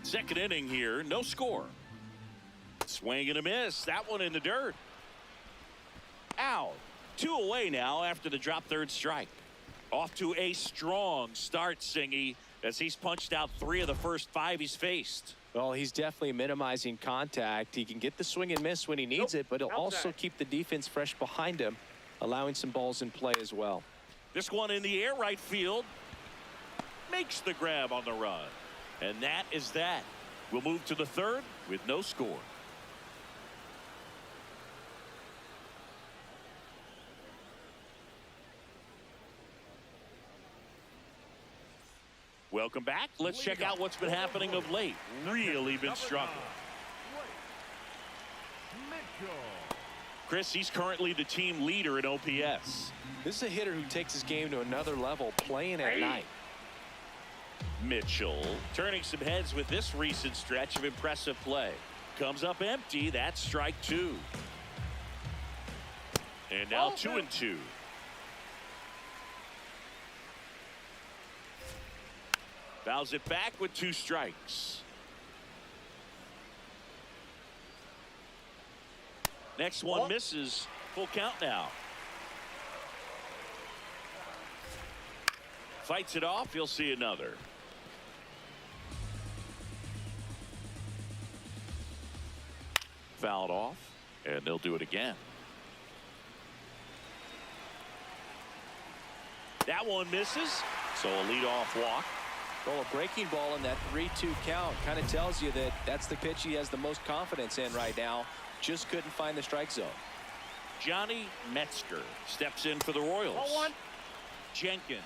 Second inning here, no score. Swing and a miss. That one in the dirt. Out. 2 away now after the drop third strike. Off to a strong start, Singy, as he's punched out 3 of the first 5 he's faced. Well, he's definitely minimizing contact. He can get the swing and miss when he needs it, but he'll also keep the defense fresh behind him, allowing some balls in play as well. This one in the air, right field. Makes the grab on the run. And that is that. We'll move to the third with no score. Welcome back. Let's check out what's been happening of late. Really been struggling. Chris, he's currently the team leader in OPS. This is a hitter who takes his game to another level, playing at night. Mitchell turning some heads with this recent stretch of impressive play. Comes up empty. That's strike 2. And now 2-2. Fouls it back with 2 strikes. Next one misses. Full count now. Fights it off. He'll see another. Fouled off, and they'll do it again. That one misses, so a leadoff walk. Well, a breaking ball in that 3-2 count kind of tells you that that's the pitch he has the most confidence in right now. Just couldn't find the strike zone. Johnny Metzger steps in for the Royals. Jenkins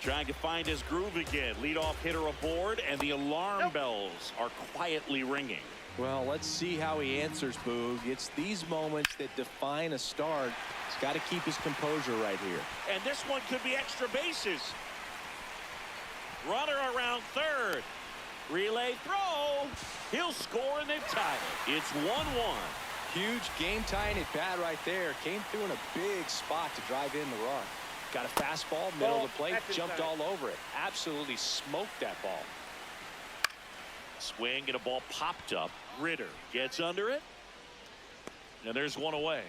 trying to find his groove again. Leadoff hitter aboard, and the alarm bells are quietly ringing. Well, let's see how he answers, Boog. It's these moments that define a start. He's got to keep his composure right here. And this one could be extra bases. Runner around third. Relay throw. He'll score, and they've tied it. It's 1-1. Huge game-tying at bat right there. Came through in a big spot to drive in the run. Got a fastball, middle of the plate, jumped all over it. Absolutely smoked that ball. Swing and a ball popped up. Ritter gets under it. And there's one away.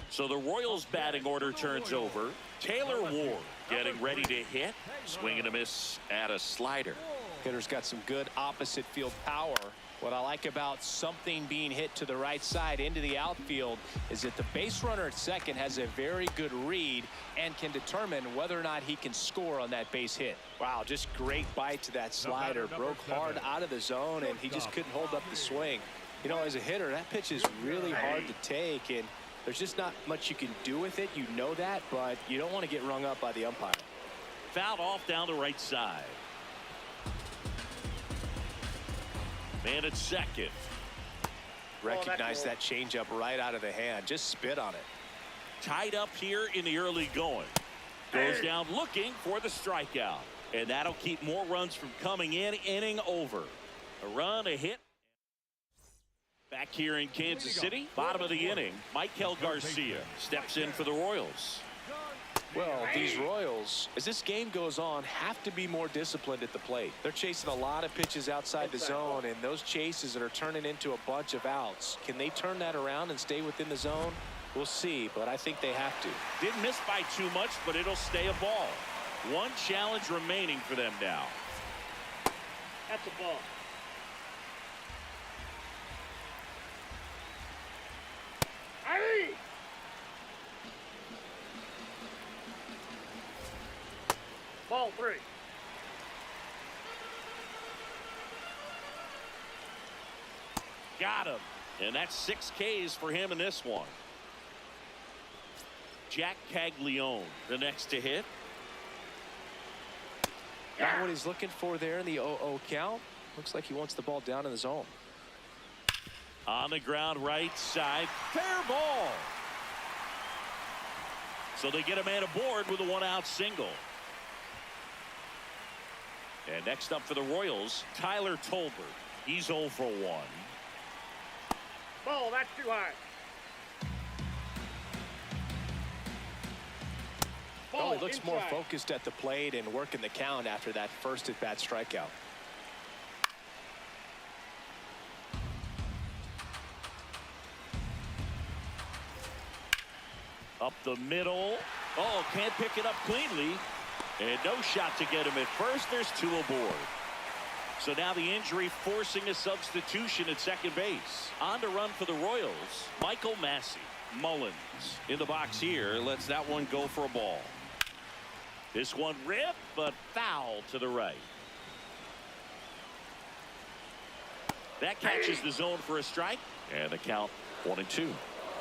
So the Royals batting order turns over. Taylor Ward getting ready to hit. Swing and a miss at a slider. Hitter's got some good opposite field power. What I like about something being hit to the right side into the outfield is that the base runner at second has a very good read and can determine whether or not he can score on that base hit. Wow, just great bite to that slider. Broke hard out of the zone, and he just couldn't hold up the swing. You know, as a hitter, that pitch is really hard to take, and there's just not much you can do with it. You know that, but you don't want to get rung up by the umpire. Fouled off down the right side. Man at second. Recognize that changeup right out of the hand. Just spit on it. Tied up here in the early going. Goes down looking for the strikeout. And that'll keep more runs from coming in. Inning over. A run, a hit. Back here in Kansas City, bottom of the inning, Michael Garcia steps in for the Royals. Well, these Royals, as this game goes on, have to be more disciplined at the plate. They're chasing a lot of pitches outside the zone, and those chases that are turning into a bunch of outs. Can they turn that around and stay within the zone? We'll see, but I think they have to. Didn't miss by too much, but it'll stay a ball. One challenge remaining for them now. That's a ball. Hey! Ball 3. Got him. And that's 6 Ks for him in this one. Jack Caglione, the next to hit. Not what he's looking for there in the 0-0 count. Looks like he wants the ball down in the zone. On the ground, right side. Fair ball. So they get a man aboard with a 1-out single. And next up for the Royals, Tyler Tolbert. He's 0 for 1. Ball, that's too high. Well, he looks more focused at the plate and working the count after that first at-bat strikeout. Up the middle. Oh, can't pick it up cleanly. And no shot to get him at first. There's 2 aboard. So now the injury forcing a substitution at second base. On to run for the Royals, Michael Massey. Mullins in the box here. Lets that one go for a ball. This one ripped, but foul to the right. That catches the zone for a strike. And the count 1-2.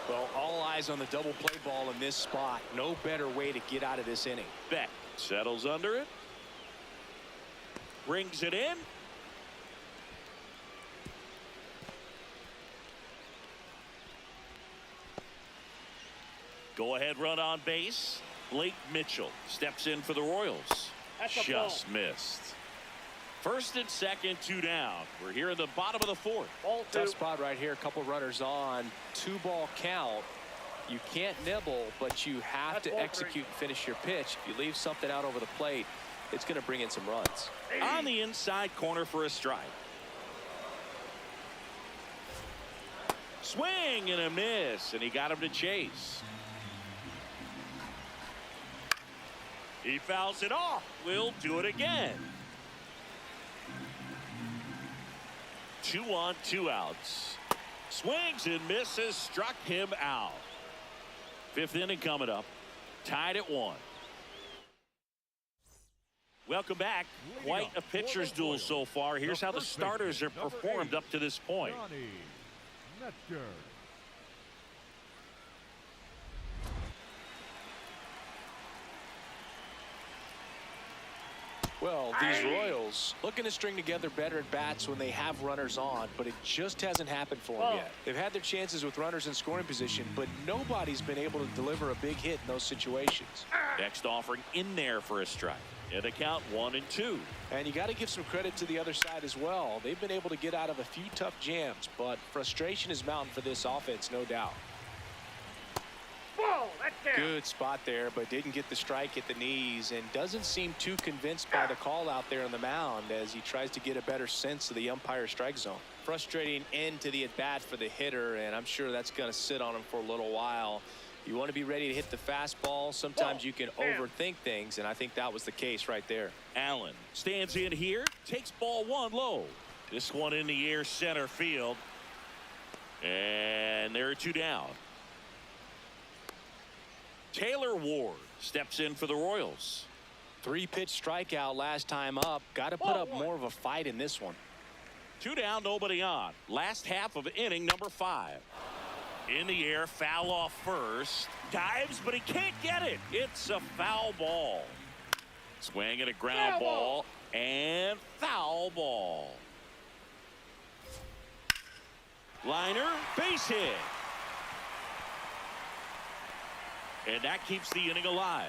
Well, all eyes on the double play ball in this spot. No better way to get out of this inning. Beck settles under it. Brings it in. Go ahead run on base. Blake Mitchell steps in for the Royals. Just missed. First and second, 2 down. We're here in the bottom of the 4th. Ball 2. Tough spot right here. A couple runners on. 2-ball count. You can't nibble, but you have to execute and finish your pitch. If you leave something out over the plate, it's going to bring in some runs. On the inside corner for a strike. Swing and a miss, and he got him to chase. He fouls it off. We'll do it again. 2 on, 2 outs. Swings and misses, struck him out. 5th inning coming up. Tied at 1. Welcome back. Quite a pitcher's duel so far. Here's how the starters have performed up to this point. Johnny Metzger. Well, these Royals looking to string together better at bats when they have runners on, but it just hasn't happened for them yet. They've had their chances with runners in scoring position, but nobody's been able to deliver a big hit in those situations. Next offering in there for a strike. And the count 1-2. And you got to give some credit to the other side as well. They've been able to get out of a few tough jams, but frustration is mounting for this offense, no doubt. Ball, that's down. Good spot there, but didn't get the strike at the knees and doesn't seem too convinced by the call out there on the mound as he tries to get a better sense of the umpire strike zone. Frustrating end to the at-bat for the hitter, and I'm sure that's going to sit on him for a little while. You want to be ready to hit the fastball. Sometimes you can overthink things, and I think that was the case right there. Allen stands in here, takes ball 1 low. This one in the air center field. And there are 2 down. Taylor Ward steps in for the Royals. 3-pitch strikeout last time up. Got to put up more of a fight in this one. 2 down, nobody on. Last half of inning number 5. In the air, foul off first. Dives, but he can't get it. It's a foul ball. Swing and a ground ball. And foul ball. Liner, base hit. And that keeps the inning alive.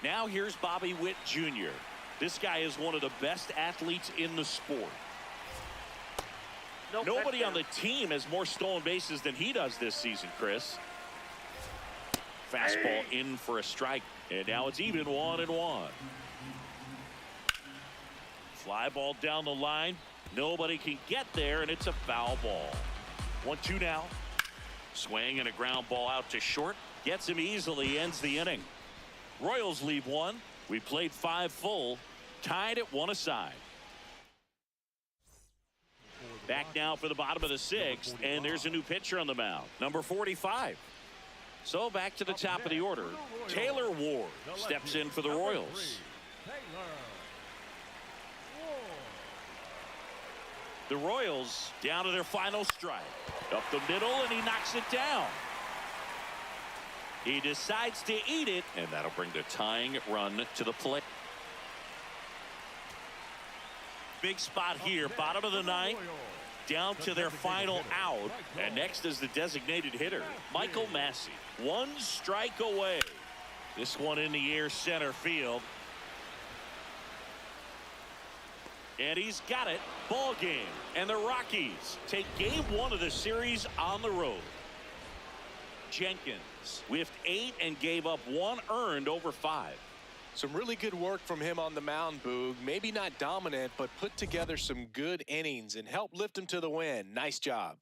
Now here's Bobby Witt Jr. This guy is one of the best athletes in the sport. Nobody on the team has more stolen bases than he does this season, Chris. Fastball in for a strike. And now it's even 1-1. Fly ball down the line. Nobody can get there, and it's a foul ball. 1-2 now. Swing and a ground ball out to short. Gets him easily, ends the inning. Royals leave one. We played 5 full. Tied at 1 aside. Back now for the bottom of the 6th, and there's a new pitcher on the mound, number 45. So back to the top of the order. Taylor Ward steps in for the Royals. The Royals down to their final strike. Up the middle, and he knocks it down. He decides to eat it, and that'll bring the tying run to the plate. Big spot here, bottom of the 9th. Down to their final out, and next is the designated hitter, Michael Massey. 1 strike away. This one in the air, center field. And he's got it. Ball game. And the Rockies take game 1 of the series on the road. Jenkins whiffed 8 and gave up 1 earned over 5. Some really good work from him on the mound, Boog. Maybe not dominant, but put together some good innings and helped lift him to the win. Nice job.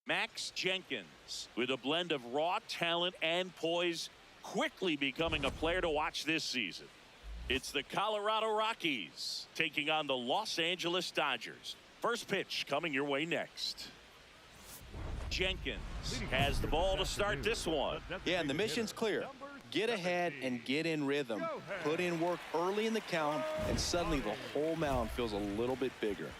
Max Jenkins, with a blend of raw talent and poise, quickly becoming a player to watch this season. It's the Colorado Rockies taking on the Los Angeles Dodgers. First pitch coming your way next. Jenkins has the ball to start this one. Yeah, and the mission's clear. Get ahead and get in rhythm. Put in work early in the count, and suddenly the whole mound feels a little bit bigger.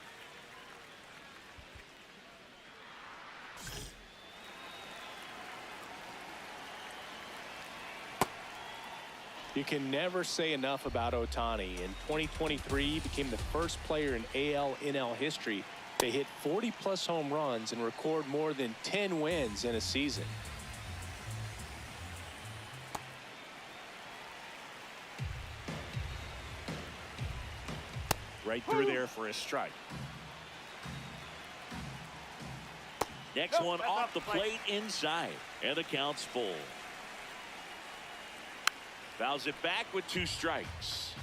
You can never say enough about Ohtani. In 2023, he became the first player in AL/NL history to hit 40-plus home runs and record more than 10 wins in a season. Right through there for a strike. Next one off the plate inside, and the count's full. Fouls it back with 2 strikes.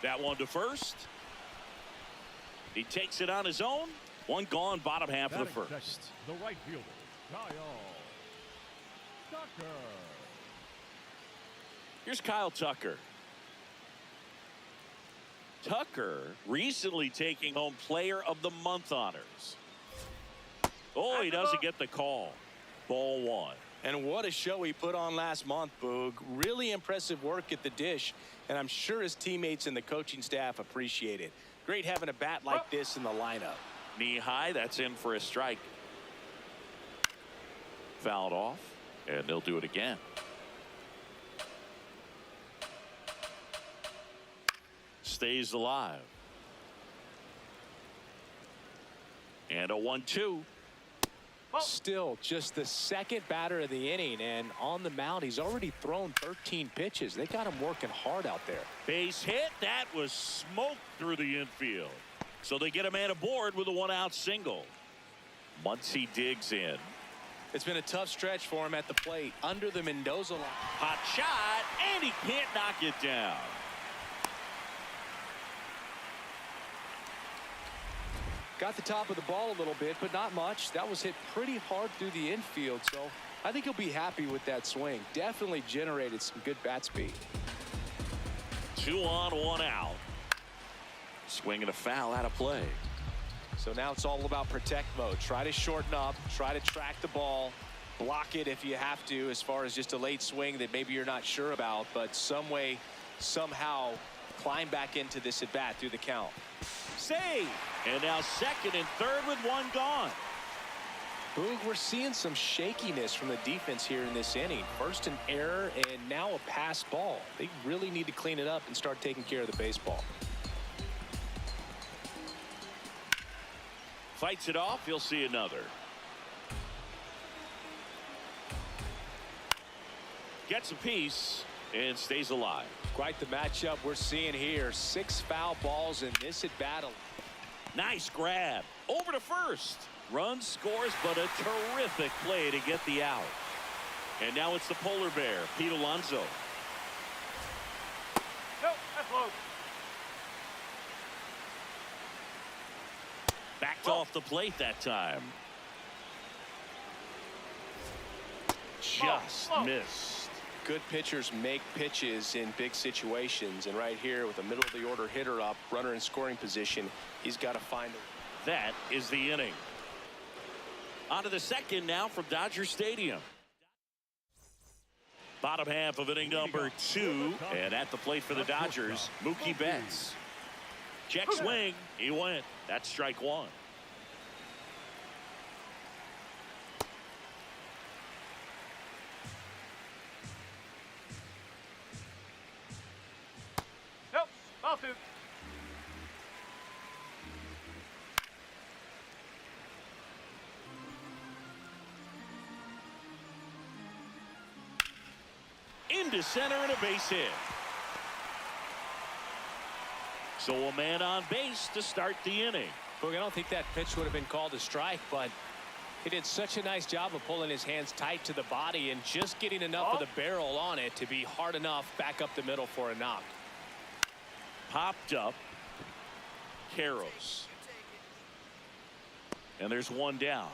That one to first. He takes it on his own. One gone, bottom half of the first. The right fielder, Kyle Tucker. Here's Kyle Tucker. Tucker recently taking home Player of the Month honors. Oh, he doesn't get the call. Ball 1. And what a show he put on last month, Boog. Really impressive work at the dish, and I'm sure his teammates and the coaching staff appreciate it. Great having a bat like this in the lineup. Knee high, that's in for a strike. Fouled off, and they'll do it again. Stays alive. And a 1-2. Still just the second batter of the inning, and on the mound he's already thrown 13 pitches. They got him working hard out there. Base hit. That was smoked through the infield. So they get a man aboard with a 1-out single. Muncy digs in. It's been a tough stretch for him at the plate under the Mendoza line. Hot shot, and he can't knock it down. Got the top of the ball a little bit, but not much. That was hit pretty hard through the infield, so I think he'll be happy with that swing. Definitely generated some good bat speed. 2 on, 1 out. Swing and a foul out of play. So now it's all about protect mode. Try to shorten up, try to track the ball, block it if you have to, as far as just a late swing that maybe you're not sure about, but some way, somehow climb back into this at bat through the count. Save. And now second and third with 1 gone. Boog, we're seeing some shakiness from the defense here in this inning. First an error and now a pass ball. They really need to clean it up and start taking care of the baseball. Fights it off. He'll see another. Gets a piece and stays alive. Quite the matchup we're seeing here. 6 foul balls in this at battle. Nice grab over to first. Run scores, but a terrific play to get the out. And now it's the polar bear, Pete Alonso. Nope, that's low. Backed off the plate that time. Just missed. Good pitchers make pitches in big situations, and right here with a middle of the order hitter up, runner in scoring position, he's got to find it. That is the inning. On to the second now from Dodger Stadium. Bottom half of inning number 2, and at the plate for the Dodgers, Mookie Betts. Check swing, he went. That's strike 1. Nope, ball 2. Into center and a base hit. So a man on base to start the inning. Look, I don't think that pitch would have been called a strike, but he did such a nice job of pulling his hands tight to the body and just getting enough of the barrel on it to be hard enough back up the middle for a knock. Popped up. Armenteros. And there's one down.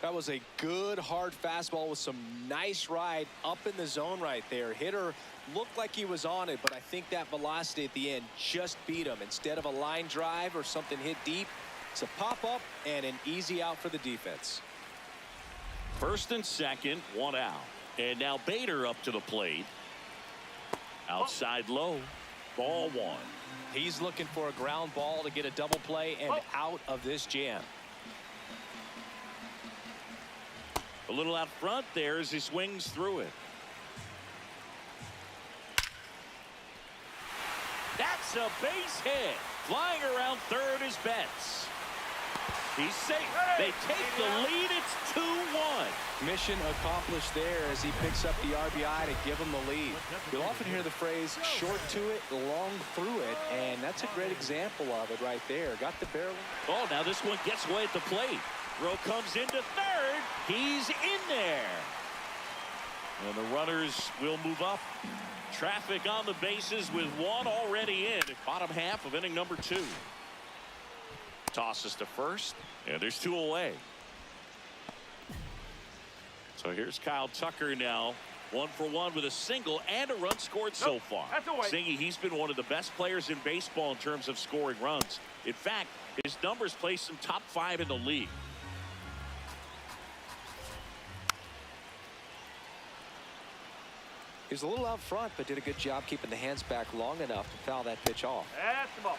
That was a good hard fastball with some nice ride up in the zone right there. Hitter looked like he was on it, but I think that velocity at the end just beat him. Instead of a line drive or something hit deep, it's a pop up and an easy out for the defense. First and second, one out. And now Bader up to the plate. Outside low, ball one. He's looking for a ground ball to get a double play and out of this jam. A little out front there as he swings through it. That's a base hit. Flying around third is Betts. He's safe. They take the lead. It's 2-1. Mission accomplished there as he picks up the RBI to give him the lead. You'll often hear the phrase short to it, long through it, and that's a great example of it right there. Got the barrel. Oh, now this one gets away at the plate. Throw comes into third. He's in there. And the runners will move up. Traffic on the bases with one already in. Bottom half of inning number 2. Tosses to first, and there's 2 away. So here's Kyle Tucker now, 1 for 1 with a single and a run scored so far. Singy, he's been one of the best players in baseball in terms of scoring runs. In fact, his numbers place him top 5 in the league. He was a little out front, but did a good job keeping the hands back long enough to foul that pitch off. That's the ball.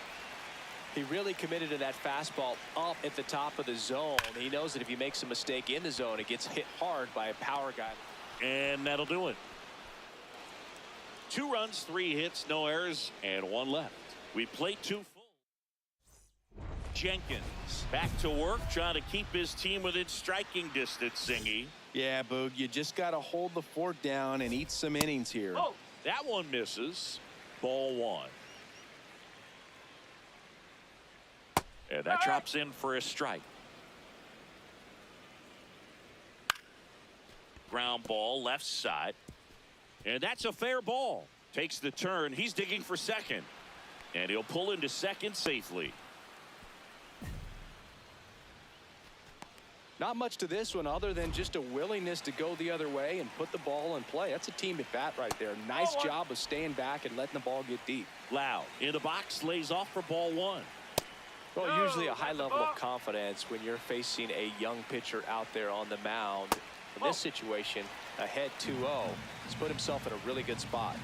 He really committed to that fastball up at the top of the zone. He knows that if he makes a mistake in the zone, it gets hit hard by a power guy. And that'll do it. 2 runs, 3 hits, no errors, and 1 left. We play 2 full. Jenkins back to work, trying to keep his team within striking distance, Singy. Yeah, Boog, you just got to hold the fort down and eat some innings here. Oh, that one misses. Ball 1. And that drops in for a strike. Ground ball left side. And that's a fair ball. Takes the turn. He's digging for second. And he'll pull into second safely. Not much to this one other than just a willingness to go the other way and put the ball in play. That's a team at bat right there. Nice job of staying back and letting the ball get deep. Loud in the box, lays off for ball 1. Well, usually a high level of confidence when you're facing a young pitcher out there on the mound. In this situation, ahead 2-0. He's put himself in a really good spot.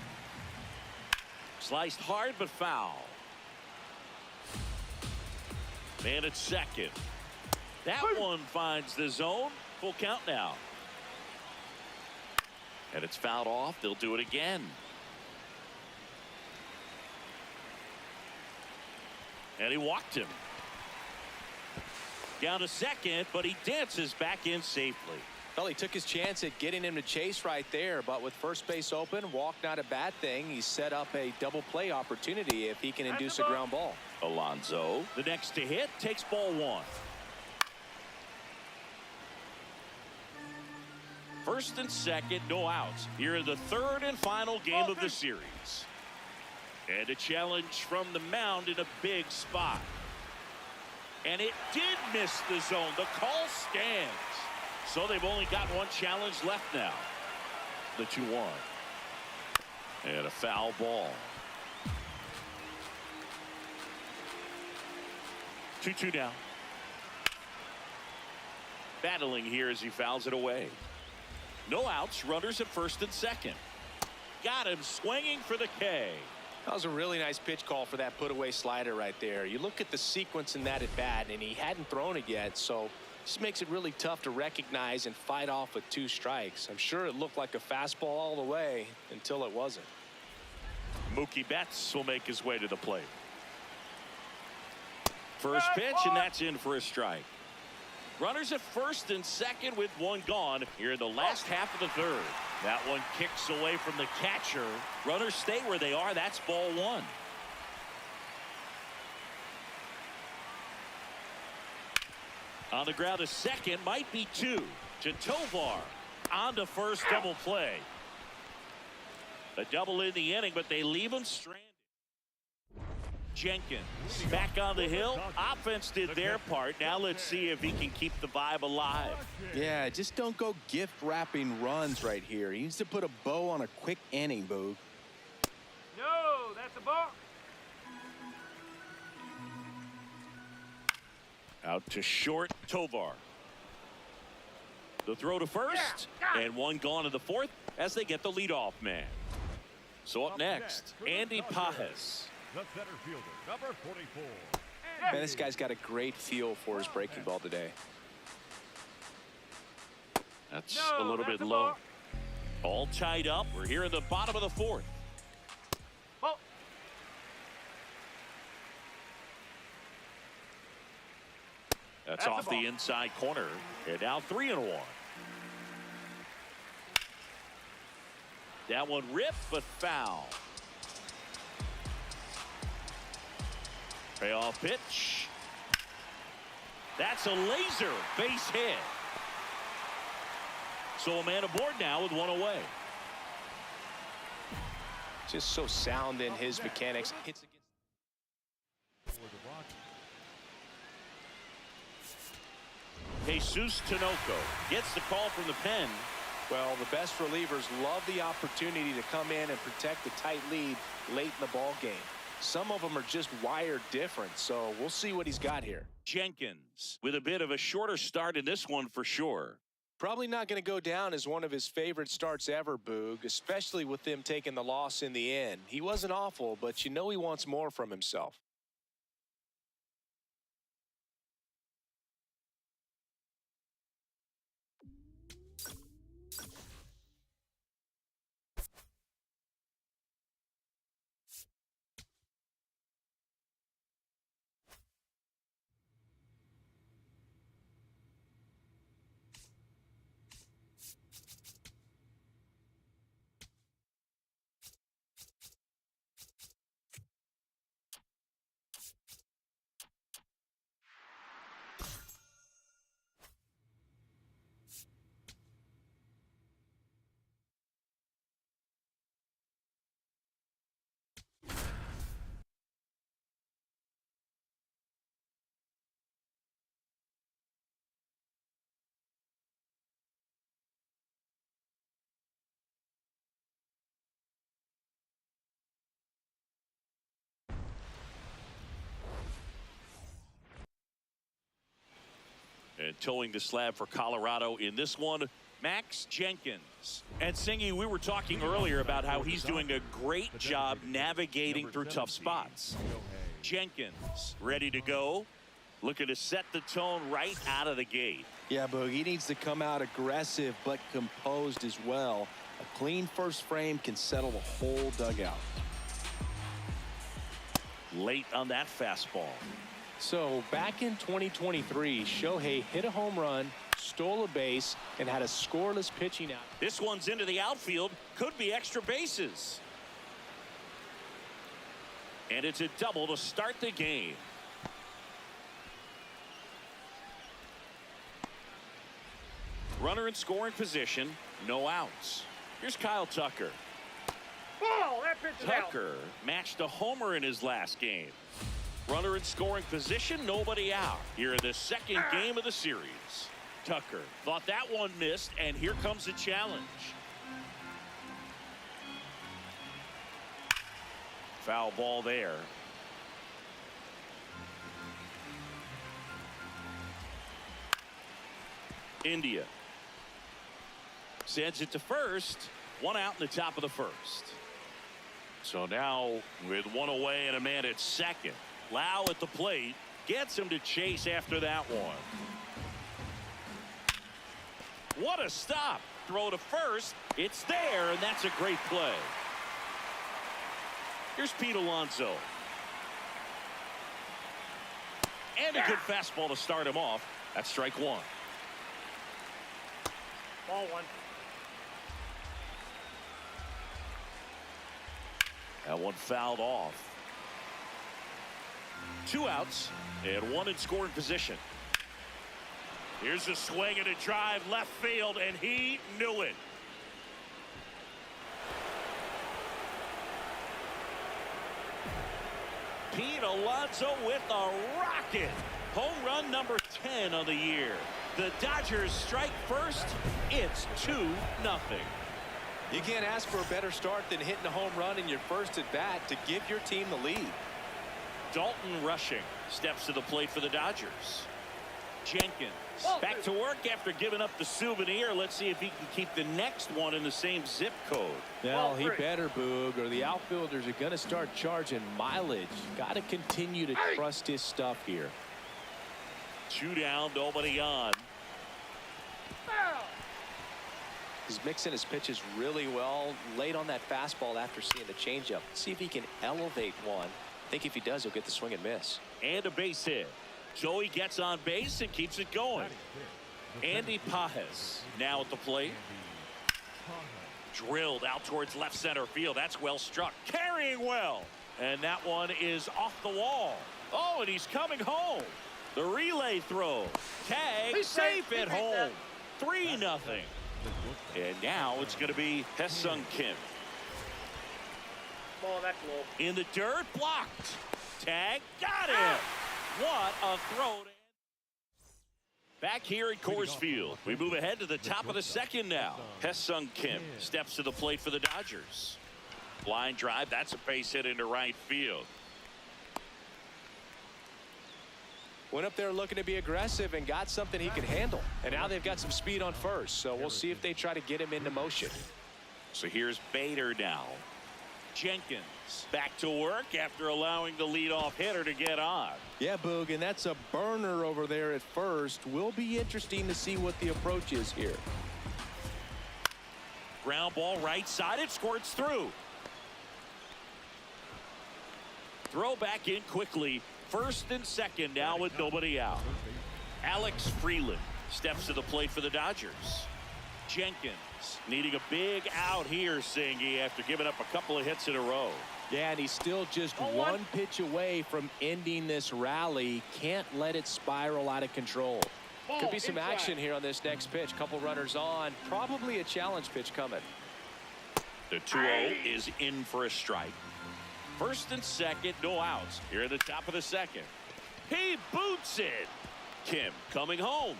Sliced hard but foul. Man at second. That one finds the zone. Full count now. And it's fouled off. They'll do it again. And he walked him. Down to second, but he dances back in safely. Well, he took his chance at getting him to chase right there, but with first base open, walk not a bad thing. He set up a double play opportunity if he can induce a ground ball. Alonso, the next to hit, takes ball 1. First and second, no outs. Here in the 3rd and final game of the series. And a challenge from the mound in a big spot. And it did miss the zone. The call stands. So they've only got 1 challenge left now. The 2-1. And a foul ball. 2-2 now. Battling here as he fouls it away. No outs, runners at first and second. Got him swinging for the K. That was a really nice pitch call for that put away slider right there. You look at the sequence in that at bat, and he hadn't thrown it yet, so this makes it really tough to recognize and fight off with 2 strikes. I'm sure it looked like a fastball all the way until it wasn't. Mookie Betts will make his way to the plate. First pitch, and that's in for a strike. Runners at first and second with 1 gone here in the last half of the 3rd. That one kicks away from the catcher. Runners stay where they are. That's ball 1. On the ground to second, might be 2. To Tovar. On to first, double play. A double in the inning, but they leave him stranded. Jenkins back on the hill. Offense did their part. Now let's see if he can keep the vibe alive. Yeah, just don't go gift wrapping runs right here. He needs to put a bow on a quick inning, Boog. No, that's a ball. Out to short, Tovar. The throw to first, and one gone to the fourth as they get the leadoff man. So up next, Andy Pages. The center fielder, number 44. Man, this guy's got a great feel for his breaking ball today. That's a little bit low. All tied up. We're here in the bottom of the fourth. Ball. That's off the inside corner. And now 3-1. That one ripped, but foul. Payoff pitch. That's a laser base hit. So a man aboard now with one away. Just so sound in his mechanics. Hits against Jesus Tinoco gets the call from the pen. Well, the best relievers love the opportunity to come in and protect the tight lead late in the ball game. Some of them are just wired different, so we'll see what he's got here. Jenkins with a bit of a shorter start in this one for sure. Probably not going to go down as one of his favorite starts ever, Boog, especially with them taking the loss in the end. He wasn't awful, but you know he wants more from himself. And towing the slab for Colorado in this one, Max Jenkins. And Singy, we were talking earlier about how he's doing a great job navigating through tough spots. Jenkins ready to go, looking to set the tone right out of the gate. Yeah, Boog, he needs to come out aggressive but composed as well. A clean first frame can settle the whole dugout. Late on that fastball. So back in 2023, Shohei hit a home run, stole a base, and had a scoreless pitching out. This one's into the outfield. Could be extra bases. And it's a double to start the game. Runner in scoring position, no outs. Here's Kyle Tucker. Ball, that pitch is out. Tucker matched a homer in his last game. Runner in scoring position, nobody out. Here in the second game of the series. Tucker thought that one missed, and here comes the challenge. Foul ball there. India sends it to first. One out in the top of the first. So now with one away and a man at second. Lau at the plate gets him to chase after that one. What a stop. Throw to first. It's there, and that's a great play. Here's Pete Alonso. And a good fastball to start him off. That's strike one. Ball one. That one fouled off. 2 outs and one in scoring position. Here's a swing and a drive left field, and he knew it. Pete Alonso with a rocket. Home run number 10 on the year. The Dodgers strike first. It's 2-0. You can't ask for a better start than hitting a home run in your first at bat to give your team the lead. Dalton Rushing steps to the plate for the Dodgers. Jenkins back to work after giving up the souvenir. Let's see if he can keep the next one in the same zip code. Well, he better, Boog, or the outfielders are going to start charging mileage. Got to continue to trust his stuff here. 2 down, nobody on. He's mixing his pitches really well. Late on that fastball after seeing the changeup. See if he can elevate one. I think if he does, he'll get the swing and miss. And a base hit. Joey gets on base and keeps it going. Andy Pajes now at the plate. Drilled out towards left center field. That's well struck. Carrying well. And that one is off the wall. Oh, and he's coming home. The relay throw. Tag safe at home. 3-0. And now it's going to be Hesung Kim. Ball, that's low. In the dirt, blocked. Tag, got it. What a throw. Back here at Coors Field, we move ahead to the top of the second now. Hesung Kim steps to the plate for the Dodgers. Line drive, that's a base hit into right field. Went up there looking to be aggressive and got something he could handle. And now they've got some speed on first, so we'll see if they try to get him into motion. So here's Bader now. Jenkins back to work after allowing the leadoff hitter to get on. Yeah, Boog, and that's a burner over there at first. Will be interesting to see what the approach is here. Ground ball right side, it squirts through. Throw back in quickly. First and second now with nobody out. Alex Freeland steps to the plate for the Dodgers. Jenkins needing a big out here, Singy, after giving up a couple of hits in a row. Yeah, and he's still just one pitch away from ending this rally. Can't let it spiral out of control. Could be some action here on this next pitch. Couple runners on. Probably a challenge pitch coming. The 2-0 is in for a strike. First and second, no outs. Here at the top of the second. He boots it. Kim coming home.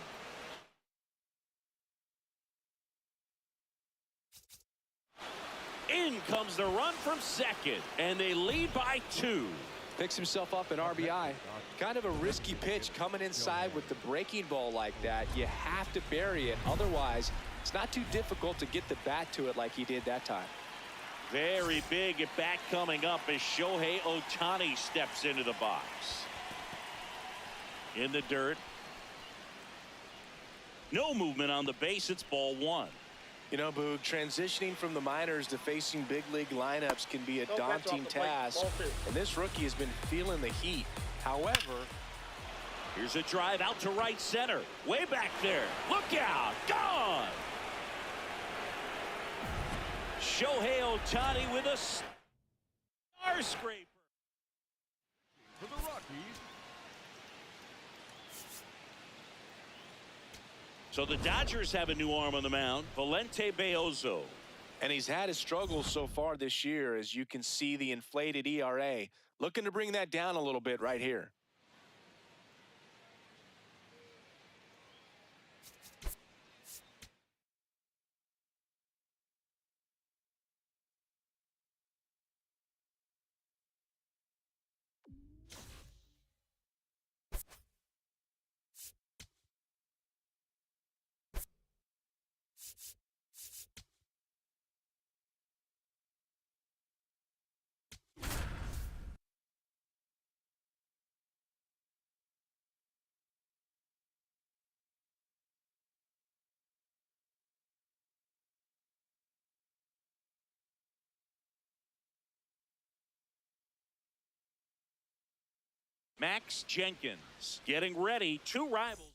In comes the run from second, and they lead by 2. Picks himself up an RBI. Kind of a risky pitch coming inside with the breaking ball like that. You have to bury it. Otherwise, it's not too difficult to get the bat to it like he did that time. Very big at bat coming up as Shohei Ohtani steps into the box. In the dirt. No movement on the base. It's ball 1. You know, Boog, transitioning from the minors to facing big league lineups can be a daunting task. And this rookie has been feeling the heat. However, here's a drive out to right center. Way back there. Look out. Gone. Shohei Ohtani with a star scraper. For the Rockies. So the Dodgers have a new arm on the mound, Valente Beozo. And he's had his struggles so far this year, as you can see the inflated ERA. Looking to bring that down a little bit right here. Max Jenkins getting ready. 2 rivals.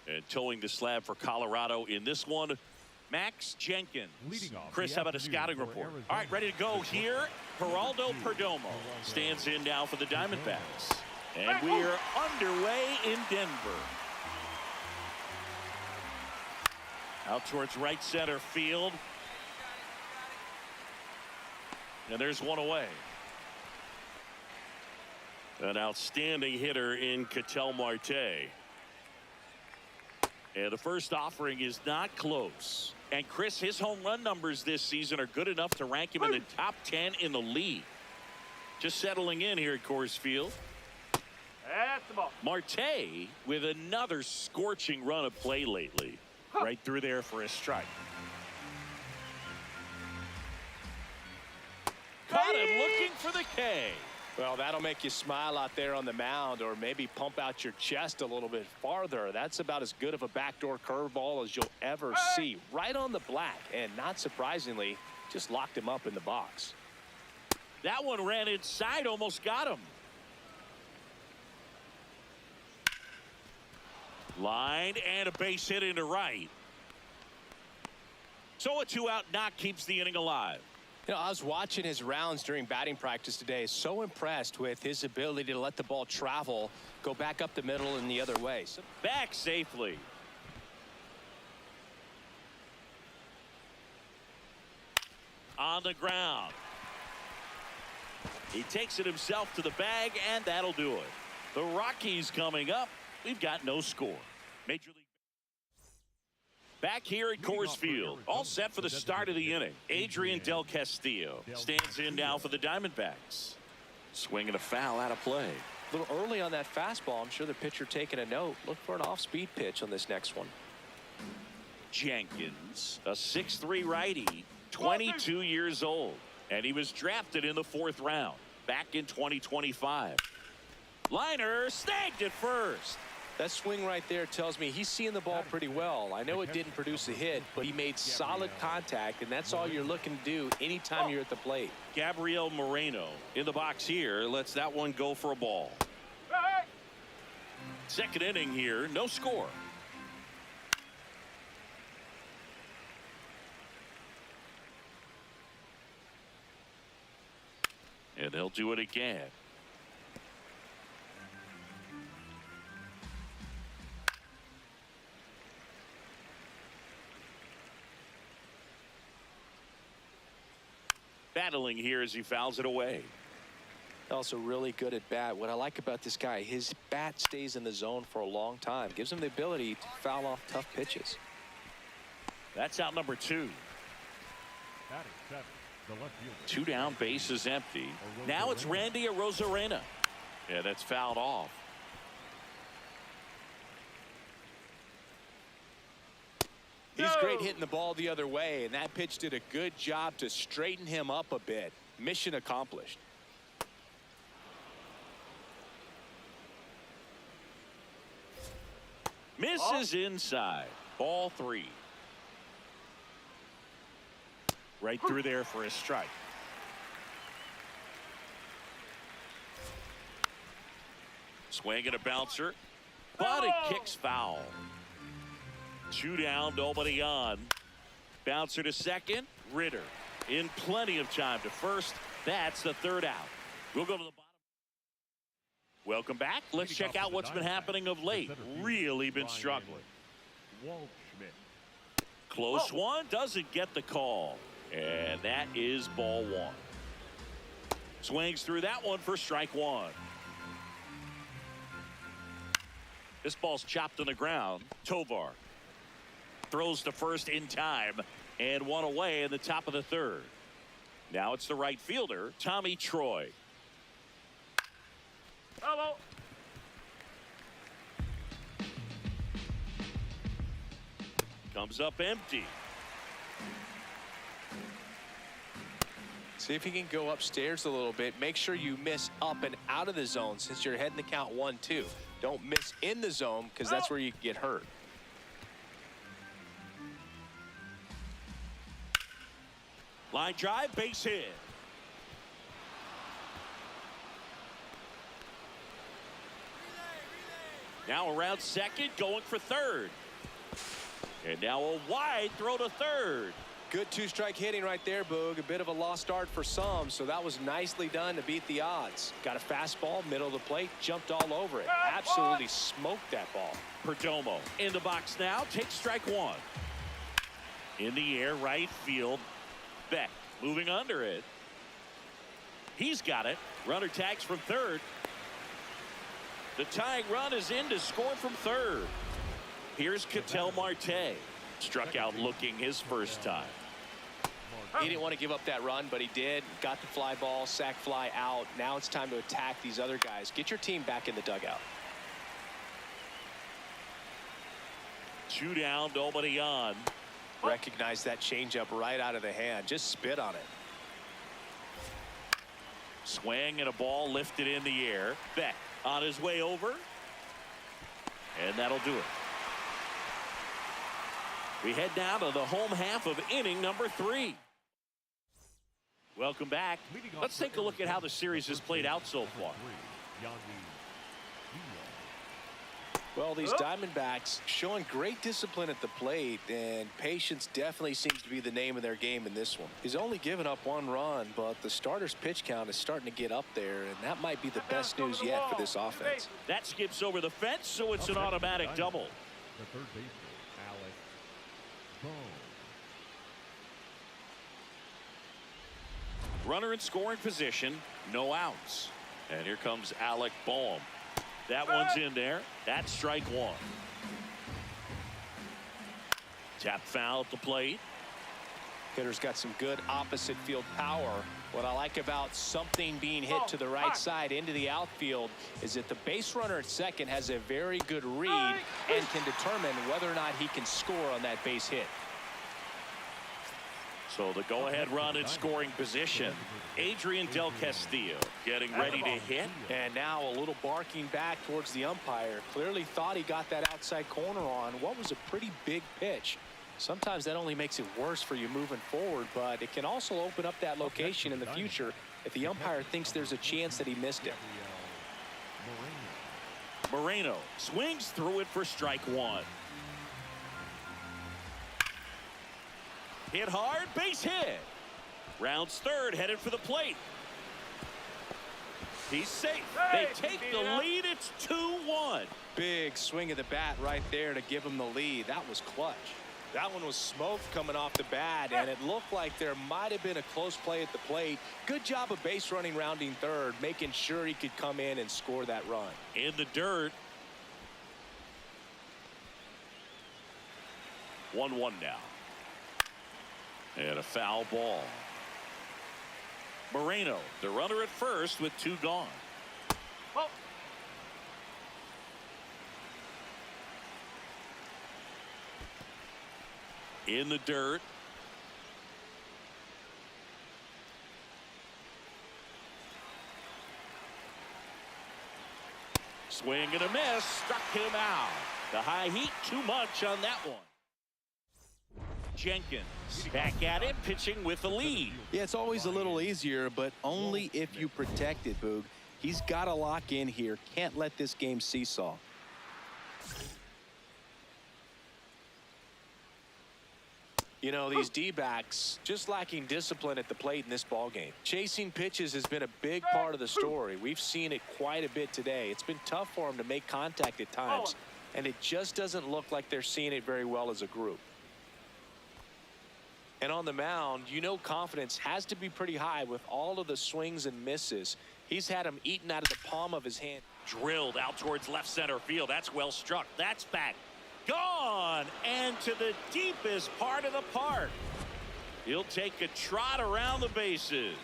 And towing the slab for Colorado in this one, Max Jenkins. Chris, how about a scouting report? All right, ready to go here. Geraldo Perdomo stands in now for the Diamondbacks. And we are underway in Denver. Out towards right center field. And there's one away. An outstanding hitter in Ketel Marte. And the first offering is not close. And Chris, his home run numbers this season are good enough to rank him in the top 10 in the league. Just settling in here at Coors Field. That's the ball. Marte with another scorching run of play lately. Right through there for a strike. Caught him looking for the K. Well, that'll make you smile out there on the mound, or maybe pump out your chest a little bit farther. That's about as good of a backdoor curveball as you'll ever see. Right on the black, and not surprisingly, just locked him up in the box. That one ran inside, almost got him. Line and a base hit into right. So a 2-out knock keeps the inning alive. You know, I was watching his rounds during batting practice today. So impressed with his ability to let the ball travel, go back up the middle and the other way. Back safely. On the ground. He takes it himself to the bag, and that'll do it. The Rockies coming up. We've got no score. Major League. Back here at Coors Field, all set for the start of the inning. Adrian Del Castillo stands in now for the Diamondbacks. Swinging a foul out of play. A little early on that fastball. I'm sure the pitcher taking a note. Look for an off-speed pitch on this next one. Jenkins, a 6'3" righty, 22 years old. And he was drafted in the 4th round back in 2025. Liner snagged at first. That swing right there tells me he's seeing the ball pretty well. I know it didn't produce a hit, but he made solid contact, and that's all you're looking to do anytime you're at the plate. Gabriel Moreno in the box here lets that one go for a ball. Second inning here, no score. And they'll do it again. Battling here as he fouls it away. Also really good at bat. What I like about this guy, his bat stays in the zone for a long time. Gives him the ability to foul off tough pitches. That's out number 2. Batting 7, the left fielder. 2 down, base is empty. Now it's Randy Arozarena. Yeah, that's fouled off. He's great hitting the ball the other way, and that pitch did a good job to straighten him up a bit. Mission accomplished. Misses inside. Ball 3. Right through there for a strike. Swing and a bouncer, but it kicks foul. 2 down, nobody on. Bouncer to second. Ritter in plenty of time to first. That's the 3rd out. We'll go to the bottom. Welcome back. Let's check out what's been happening of late. Really been struggling. Waldschmidt. Close one, doesn't get the call. And that is ball 1. Swings through that one for strike 1. This ball's chopped on the ground. Tovar throws to first in time and 1 away in the top of the 3rd. Now it's the right fielder, Tommy Troy. Hello. Comes up empty. See if he can go upstairs a little bit. Make sure you miss up and out of the zone since you're heading the count 1-2. Don't miss in the zone because that's where you can get hurt. Line drive, base hit. Now around second, going for third. And now a wide throw to third. Good 2-strike hitting right there, Boog. A bit of a lost start for some, so that was nicely done to beat the odds. Got a fastball, middle of the plate, jumped all over it. Absolutely smoked that ball. Perdomo in the box now, takes strike 1. In the air, right field. Beck moving under it. He's got it. Runner tags from third. The tying run is in to score from third. Here's Ketel Marte. Struck out looking his first time. He didn't want to give up that run, but he did. Got the fly ball, sac fly out. Now it's time to attack these other guys. Get your team back in the dugout. 2 down, nobody on. Recognize that changeup right out of the hand. Just spit on it. Swing and a ball lifted in the air. Beck on his way over. And that'll do it. We head now to the home half of inning number 3. Welcome back. Let's take a look at how the series has played out so far. Well, these Diamondbacks showing great discipline at the plate, and patience definitely seems to be the name of their game in this one. He's only given up 1 run, but the starter's pitch count is starting to get up there, and that might be the best news yet for this offense. That skips over the fence, so it's an automatic double. The third baseman, Alex Bohm. Runner in scoring position, no outs. And here comes Alec Bohm. That one's in there. That's strike 1. Tap foul at the plate. Hitter's got some good opposite field power. What I like about something being hit to the right side into the outfield is that the base runner at second has a very good read and can determine whether or not he can score on that base hit. So the go-ahead run in scoring position. Adrian Del Castillo getting ready to hit. And now a little barking back towards the umpire. Clearly thought he got that outside corner on what was a pretty big pitch. Sometimes that only makes it worse for you moving forward, but it can also open up that location in the future if the umpire thinks there's a chance that he missed it. Moreno swings through it for strike 1. Hit hard, base hit. Rounds third, headed for the plate. He's safe. They take the lead. It's 2-1. Big swing of the bat right there to give him the lead. That was clutch. That one was smoked coming off the bat, and it looked like there might have been a close play at the plate. Good job of base running, rounding third, making sure he could come in and score that run. In the dirt. 1-1 now. And a foul ball. Moreno, the runner at first with 2 gone. In the dirt. Swing and a miss. Struck him out. The high heat too much on that one. Jenkins back at it, pitching with the lead. Yeah, it's always a little easier, but only if you protect it, Boog. He's got to lock in here. Can't let this game seesaw. You know, these D-backs just lacking discipline at the plate in this ballgame. Chasing pitches has been a big part of the story. We've seen it quite a bit today. It's been tough for them to make contact at times, and it just doesn't look like they're seeing it very well as a group. And on the mound, you know confidence has to be pretty high with all of the swings and misses. He's had them eaten out of the palm of his hand. Drilled out towards left center field. That's well struck. That's back. Gone and to the deepest part of the park. He'll take a trot around the bases.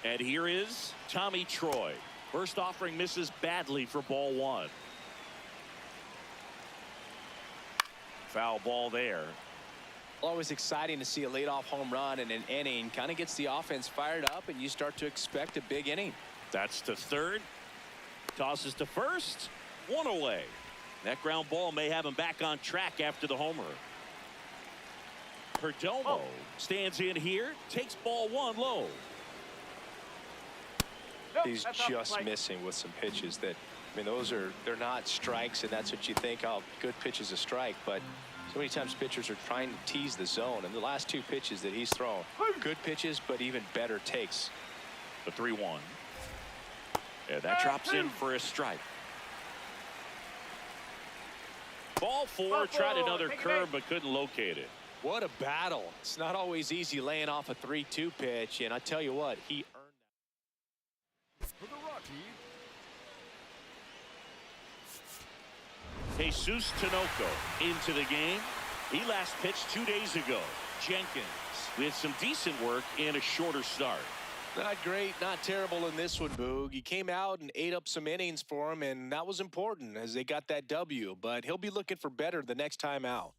And here is Tommy Troy. First offering misses badly for ball 1. Foul ball there. Always exciting to see a leadoff home run in an inning. Kind of gets the offense fired up, and you start to expect a big inning. That's to third. Tosses to first. 1 away. That ground ball may have him back on track after the homer. Perdomo stands in here, takes ball 1 low. He's just missing with some pitches that, I mean, they're not strikes, and that's what you think, oh, good pitch is a strike, but so many times pitchers are trying to tease the zone, and the last 2 pitches that he's thrown, good pitches, but even better takes. The 3-1. And that drops in for a strike. Ball 4, tried another curve but couldn't locate it. What a battle. It's not always easy laying off a 3-2 pitch, and I tell you what, he earned For the Rockies, Jesus Tinoco into the game. He last pitched 2 days ago. Jenkins with some decent work in a shorter start. Not great, not terrible in this one, Boog. He came out and ate up some innings for him, and that was important as they got that W. But he'll be looking for better the next time out.